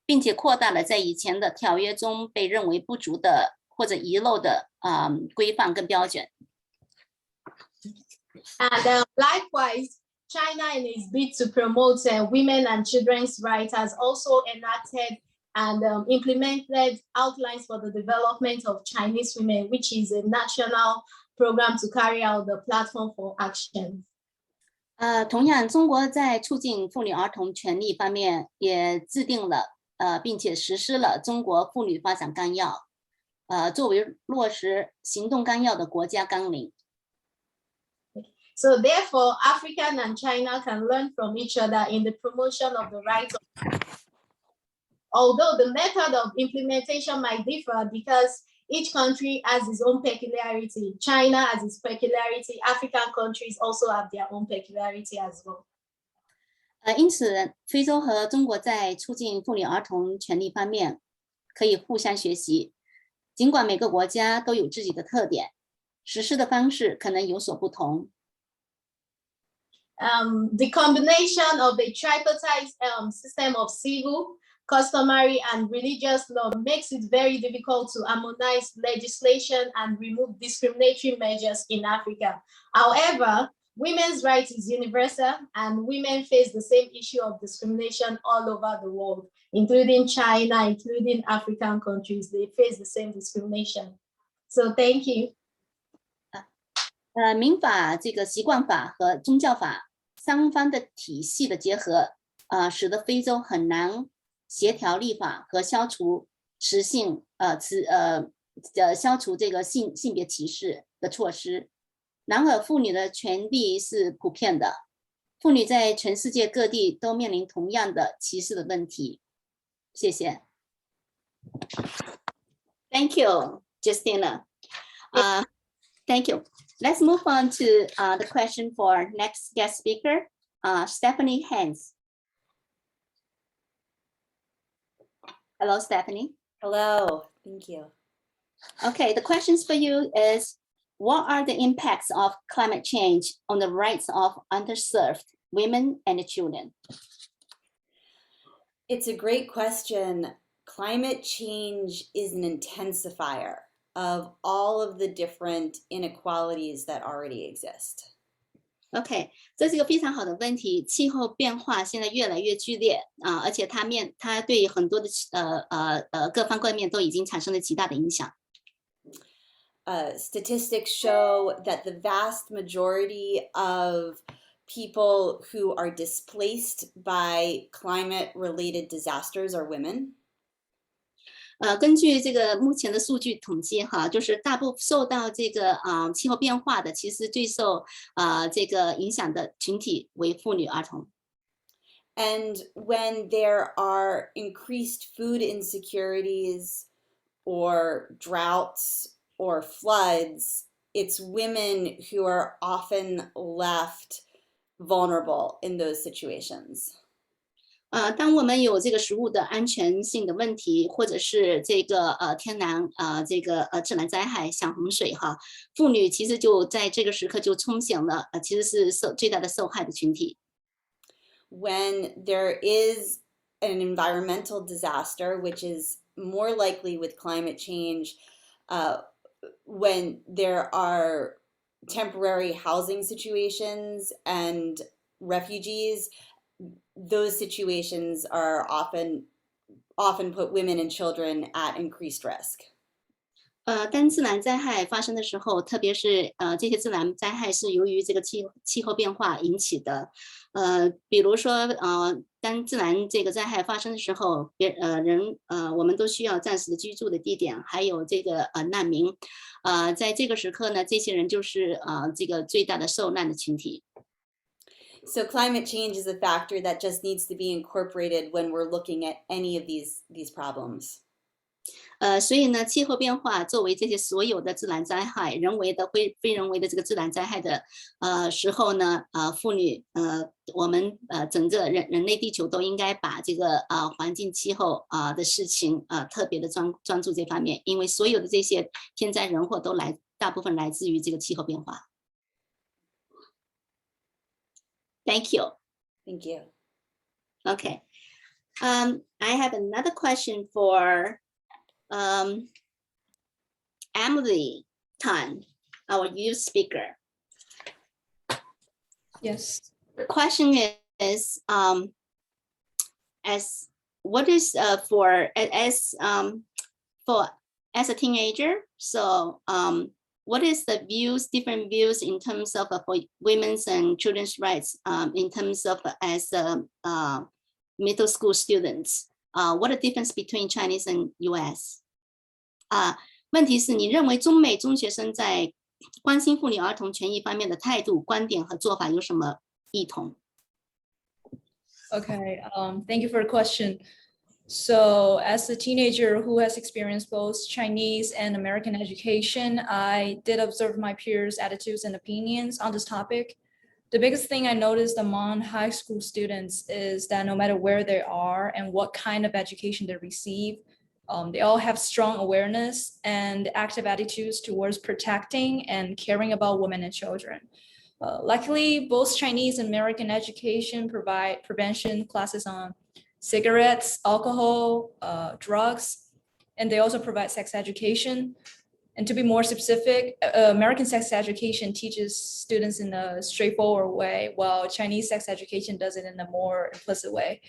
并且扩大了在以前的条约中被认为不足的或者遗漏的规范跟标准。And likewise, China, in its bid to promote women and children's rights, has also enacted and implemented outlines for the development of Chinese women, which is a national program to carry out the platform for action. 同样，中国在促进妇女儿童权利方面也制定了并且实施了中国妇女发展纲要，作为落实行动纲要的国家纲领。So therefore, Africa and China can learn from each other in the promotion of the rights. Although the method of implementation might differ because each country has its own peculiarity. China has its peculiarity. African countries also have their own peculiarity as well. 因此，非洲和中国在促进妇女儿童权利方面可以互相学习。尽管每个国家都有自己的特点，实施的方式可能有所不同。The combination of a tripartite system of civil, customary, and religious law makes it very difficult to harmonize legislation and remove discriminatory measures in Africa. However, women's rights is universal, and women face the same issue of discrimination all over the world, including China, including African countries. They face the same discrimination. So thank you. 民法、这个习惯法和宗教法三方的体系的结合，使得非洲很难协调立法和消除消除这个性别歧视的措施。然而，妇女的权利是普遍的，妇女在全世界各地都面临同样的歧视的问题。谢谢。Thank you, Justina. Thank you. Let's move on to the question for next guest speaker, Stephanie Hans. Hello, Stephanie. Hello, thank you. Okay, the questions for you is, what are the impacts of climate change on the rights of underserved women and children? It's a great question. Climate change is an intensifier of all of the different inequalities that already exist. OK， 这是一个非常好的问题。气候变化现在越来越剧烈而且它对很多的各方各面都已经产生了极大的影响。Statistics show that the vast majority of people who are displaced by climate-related disasters are women. 根据这个目前的数据统计哈，就是大部分受到这个气候变化的，其实最受这个影响的群体为妇女儿童。And when there are increased food insecurities or droughts or floods, it's women who are often left vulnerable in those situations. 当我们有这个食物的安全性的问题，或者是这个天然这个自然灾害，像洪水哈，妇女其实就在这个时刻就冲显了其实是最大的受害的群体。When there is an environmental disaster, which is more likely with climate change, when there are temporary housing situations and refugees, those situations are often put women and children at increased risk. 当自然灾害发生的时候，特别是这些自然灾害是由于这个气候变化引起的，比如说当自然这个灾害发生的时候，我们都需要暂时的居住的地点，还有这个难民，在这个时刻呢，这些人就是这个最大的受难的群体。So climate change is a factor that just needs to be incorporated when we're looking at any of these problems. 所以呢，气候变化作为这些所有的自然灾害，人为的非人为的这个自然灾害的时候呢，妇女我们整个人类地球都应该把这个环境气候的事情特别的专注这方面，因为所有的这些天灾人祸都大部分来自于这个气候变化。Thank you. Thank you. Okay. I have another question for Emily Tan, our youth speaker. Yes. The question is, as a teenager, so what is the different views in terms of for women's and children's rights in terms of as middle school students? What the difference between Chinese and US? 问题是你认为中美中学生在关心妇女儿童权益方面的态度、观点和做法有什么异同？ Okay, thank you for the question. So as a teenager who has experienced both Chinese and American education, I did observe my peers' attitudes and opinions on this topic. The biggest thing I noticed among high school students is that no matter where they are and what kind of education they receive, they all have strong awareness and active attitudes towards protecting and caring about women and children. Luckily, both Chinese and American education provide prevention classes on cigarettes, alcohol, drugs, and they also provide sex education. And to be more specific, American sex education teaches students in a straightforward way, while Chinese sex education does it in a more implicit way.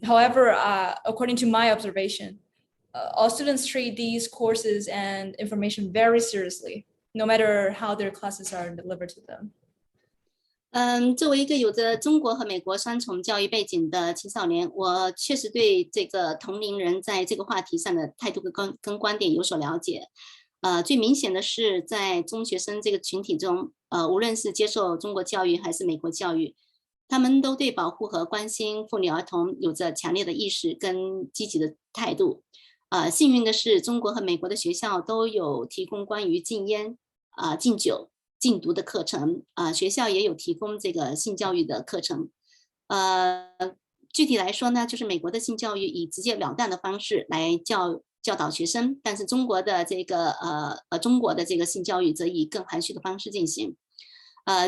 However, according to my observation, all students treat these courses and information very seriously, no matter how their classes are delivered to them. 作为一个有着中国和美国双重教育背景的青少年，我确实对这个同龄人在这个话题上的态度跟观点有所了解。最明显的是，在中学生这个群体中，无论是接受中国教育还是美国教育，他们都对保护和关心妇女儿童有着强烈的意识跟积极的态度。幸运的是，中国和美国的学校都有提供关于禁烟、禁酒、禁毒的课程，学校也有提供这个性教育的课程。具体来说呢，就是美国的性教育以直截了当的方式来教导学生，但是中国的这个性教育则以更含蓄的方式进行。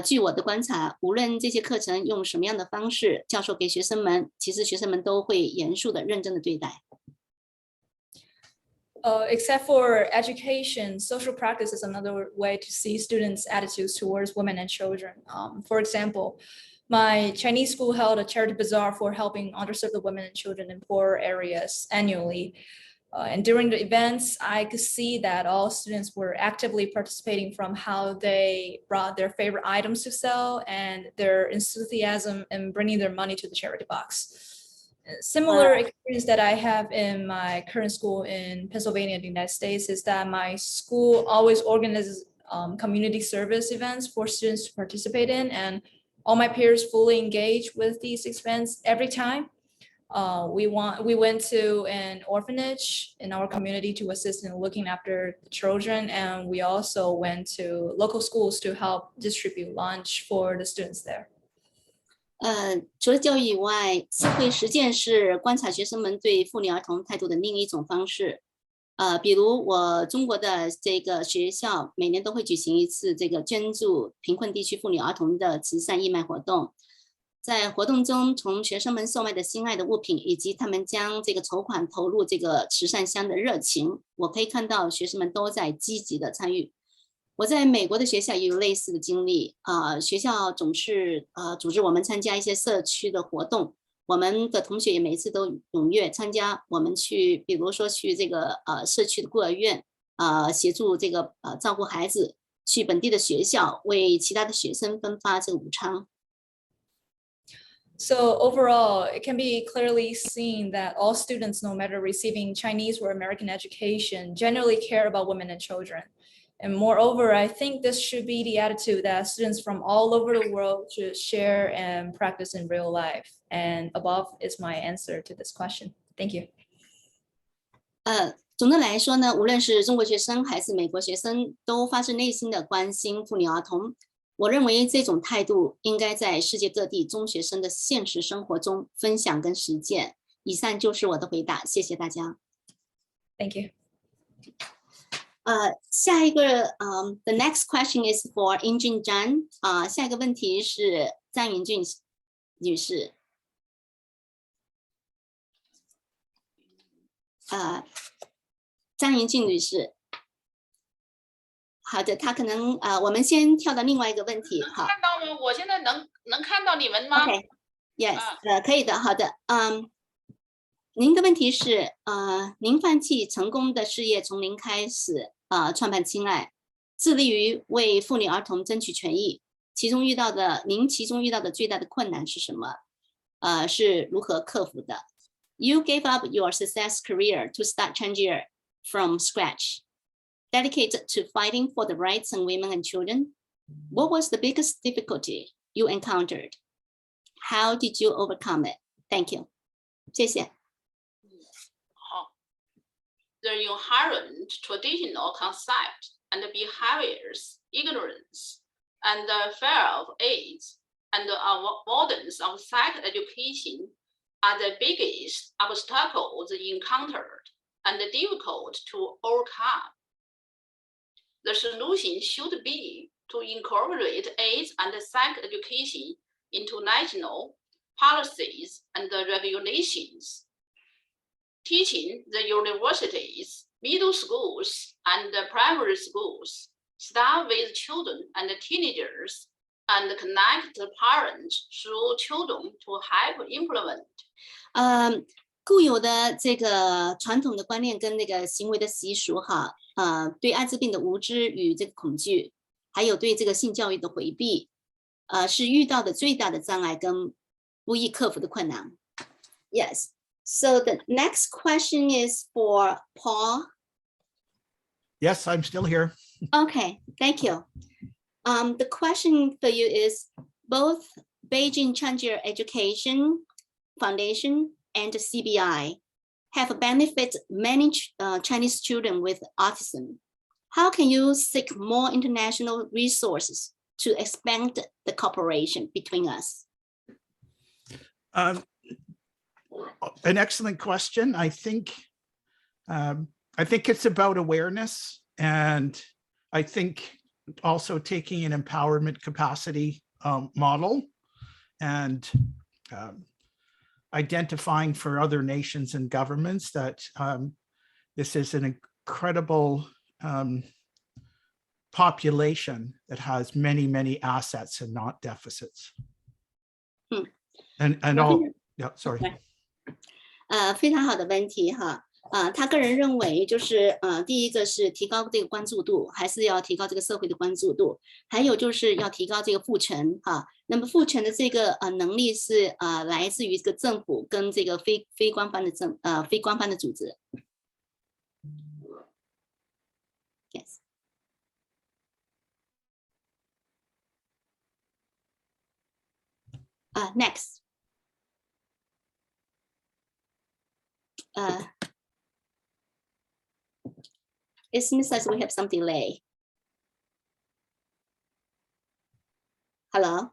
据我的观察，无论这些课程用什么样的方式教授给学生们，其实学生们都会严肃的、认真的对待。Except for education, social practice is another way to see students' attitudes towards women and children. For example, my Chinese school held a charity bazaar for helping underserved women and children in poor areas annually. And during the events, I could see that all students were actively participating from how they brought their favorite items to sell and their enthusiasm in bringing their money to the charity box. Similar experience that I have in my current school in Pennsylvania, the United States, is that my school always organizes community service events for students to participate in, and all my peers fully engage with these events every time. We went to an orphanage in our community to assist in looking after the children, and we also went to local schools to help distribute lunch for the students there. 除了教育以外，社会实践是观察学生们对妇女儿童态度的另一种方式。比如我中国的这个学校每年都会举行一次这个捐助贫困地区妇女儿童的慈善义卖活动。在活动中，从学生们售卖的心爱的物品，以及他们将这个筹款投入这个慈善箱的热情，我可以看到学生们都在积极的参与。我在美国的学校也有类似的经历，学校总是组织我们参加一些社区的活动，我们的同学也每次都踊跃参加。我们去，比如说去这个社区的孤儿院，协助这个照顾孩子，去本地的学校为其他的学生分发这个午餐。So overall, it can be clearly seen that all students, no matter receiving Chinese or American education, generally care about women and children. And moreover, I think this should be the attitude that students from all over the world should share and practice in real life. And above is my answer to this question. Thank you. 总的来说呢，无论是中国学生还是美国学生，都发自内心的关心妇女儿童。我认为这种态度应该在世界各地中学生的现实生活中分享跟实践。以上就是我的回答，谢谢大家。Thank you. 下一个the next question is for Injun Zhang。下一个问题是张云俊女士。张云俊女士。好的，她可能我们先跳到另外一个问题。好，看到吗？我现在能看到你们吗 ？OK， yes，可以的，好的。您的问题是您放弃成功的事业，从零开始创办亲爱，致力于为妇女儿童争取权益，您其中遇到的最大的困难是什么？是如何克服的 ？You gave up your success career to start Changier from scratch, dedicated to fighting for the rights of women and children. What was the biggest difficulty you encountered? How did you overcome it? Thank you. 谢谢。The inherent traditional concept and behaviors, ignorance, and the fear of AIDS, and the avoidance of sex education are the biggest obstacles encountered and difficult to overcome. The solution should be to incorporate AIDS and sex education into national policies and regulations. Teaching the universities, middle schools, and primary schools start with children and teenagers and connect the parents through children to help implement. 固有的这个传统的观念跟那个行为的习俗哈，对艾滋病的无知与这个恐惧，还有对这个性教育的回避，是遇到的最大的障碍跟不易克服的困难。Yes. So the next question is for Paul. Yes, I'm still here. Okay, thank you. The question for you is both Beijing Changier Education Foundation and CBI have benefited many Chinese children with autism. How can you seek more international resources to expand the cooperation between us? An excellent question. I think it's about awareness, and I think also taking an empowerment capacity model and identifying for other nations and governments that this is an incredible population that has many, many assets and not deficits. And all, yeah, sorry. 非常好的问题哈。他个人认为就是第一个是提高这个关注度，还是要提高这个社会的关注度，还有就是要提高这个赋权哈。那么赋权的这个能力是来自于这个政府跟这个非官方的组织。Yes. Next. It seems as we have some delay. Hello?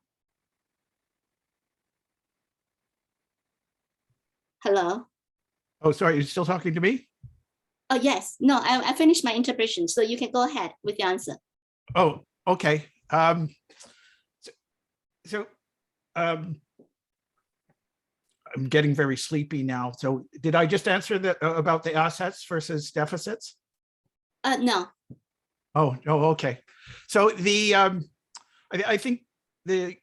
Hello? Oh, sorry, you're still talking to me? Oh, yes. No, I finished my interpretation, so you can go ahead with your answer. Oh, okay. I'm getting very sleepy now. So did I just answer about the assets versus deficits? No. Oh, okay. So I think the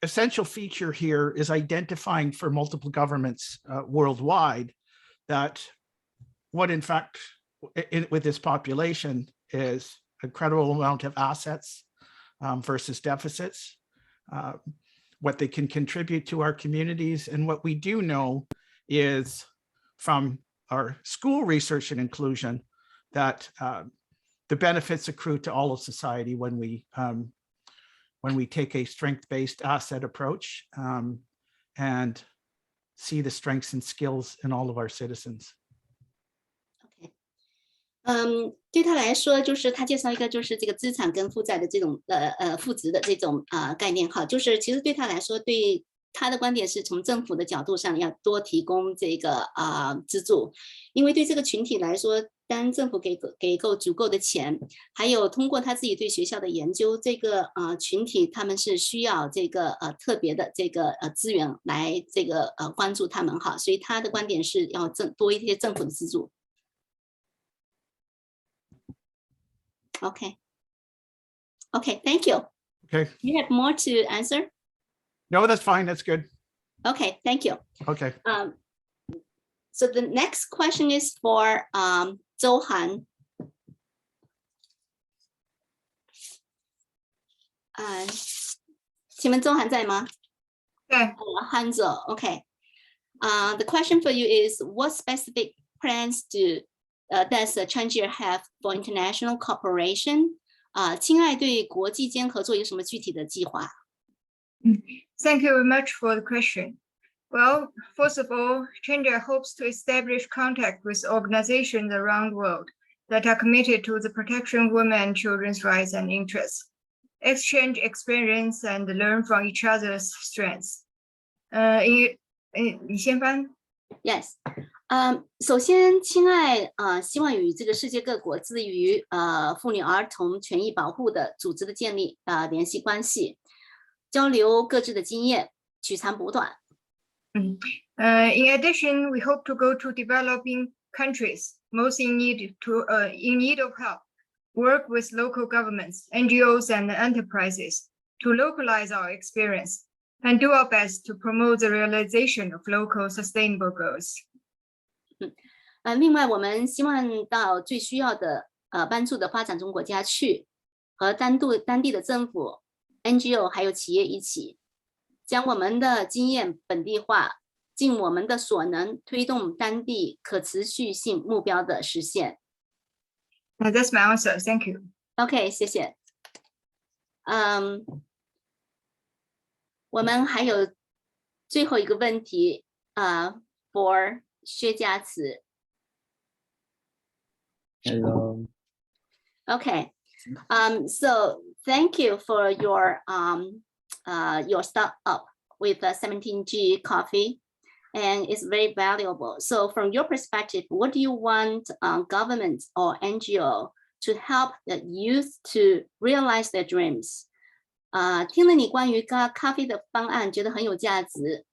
essential feature here is identifying for multiple governments worldwide that what in fact with this population is a credible amount of assets versus deficits, what they can contribute to our communities. And what we do know is from our school research and inclusion that the benefits accrue to all of society when we take a strength-based asset approach and see the strengths and skills in all of our citizens. 对他来说，就是他介绍一个就是这个资产跟负债的这种负值的这种概念哈，就是其实对他来说，对他的观点是从政府的角度上要多提供这个资助，因为对这个群体来说，当政府给够足够的钱，还有通过他自己对学校的研究，这个群体他们是需要这个特别的这个资源来这个关注他们哈，所以他的观点是要多一些政府的资助。Okay. Okay, thank you. Okay. Do you have more to answer? No, that's fine. That's good. Okay, thank you. Okay. So the next question is for Zhou Han. 请问周涵在吗？在。Han Zhou, okay. The question for you is, what specific plans does Changir have for international cooperation? 亲爱对国际间合作有什么具体的计划？ Thank you very much for the question. Well, first of all, Changir hopes to establish contact with organizations around the world that are committed to the protection of women and children's rights and interests, exchange experience and learn from each other's strengths. 你先翻。Yes. 首先，亲爱希望与这个世界各国致力于妇女儿童权益保护的组织的建立联系关系，交流各自的经验，取长补短。In addition, we hope to go to developing countries most in need of help, work with local governments, NGOs, and enterprises to localize our experience and do our best to promote the realization of local sustainable goals. 另外，我们希望到最需要的帮助的发展中国家去，和当地的政府、NGO 还有企业一起，将我们的经验本地化，尽我们的所能推动当地可持续性目标的实现。That's my answer. Thank you. OK， 谢谢。我们还有最后一个问题for 薛家慈。Hello. Okay. So thank you for your startup with 17G coffee, and it's very valuable. So from your perspective, what do you want governments or NGO to help the youth to realize their dreams? 听了你关于咖啡的方案，觉得很有价值。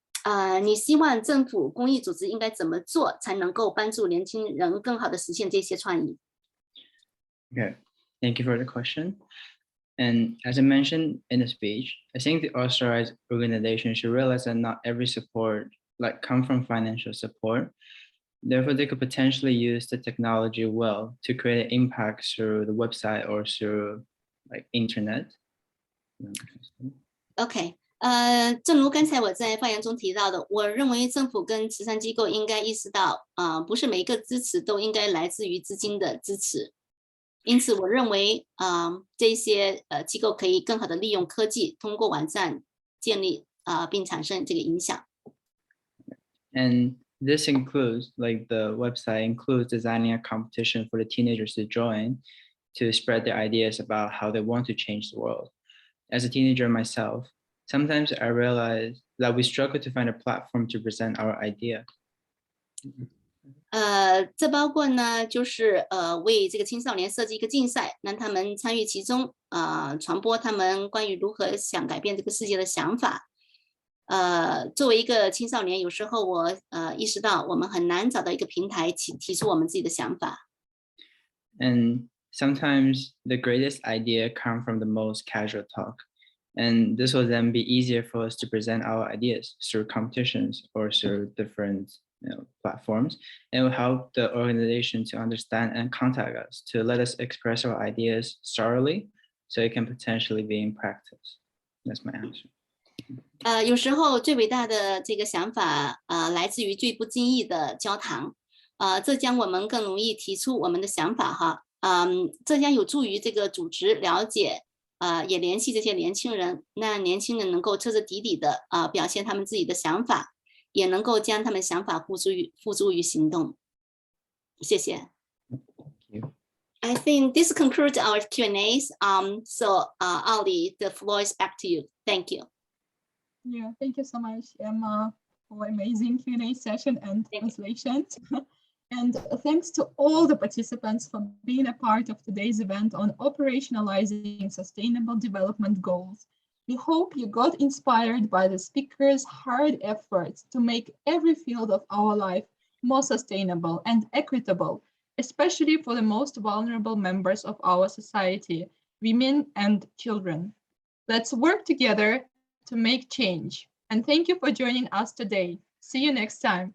你希望政府、公益组织应该怎么做，才能够帮助年轻人更好的实现这些创意？ Okay, thank you for the question. And as I mentioned in the speech, I think the authorized organization should realize that not every support come from financial support. Therefore, they could potentially use the technology well to create an impact through the website or through like internet. OK，正如刚才我在发言中提到的，我认为政府跟慈善机构应该意识到，不是每一个支持都应该来自于资金的支持。因此，我认为，这些机构可以更好的利用科技，通过网站建立并产生这个影响。And this includes, like the website includes designing a competition for the teenagers to join to spread their ideas about how they want to change the world. As a teenager myself, sometimes I realize that we struggle to find a platform to present our idea. 这包括呢，就是为这个青少年设计一个竞赛，让他们参与其中，传播他们关于如何想改变这个世界的想法。作为一个青少年，有时候我意识到我们很难找到一个平台提出我们自己的想法。And sometimes the greatest idea come from the most casual talk. And this will then be easier for us to present our ideas through competitions or through different platforms. And it will help the organization to understand and contact us to let us express our ideas thoroughly so it can potentially be in practice. That's my answer. 有时候最伟大的这个想法来自于最不经意的交谈，这将我们更容易提出我们的想法哈，这将有助于这个组织了解，也联系这些年轻人，让年轻人能够彻彻底底的表现他们自己的想法，也能够将他们想法付诸于行动。谢谢。I think this concludes our Q&As. So Ali, the floor is back to you. Thank you. Yeah, thank you so much, Emma, for amazing Q&A session and translations. And thanks to all the participants for being a part of today's event on operationalizing sustainable development goals. We hope you got inspired by the speakers' hard efforts to make every field of our life more sustainable and equitable, especially for the most vulnerable members of our society, women and children. Let's work together to make change. And thank you for joining us today. See you next time.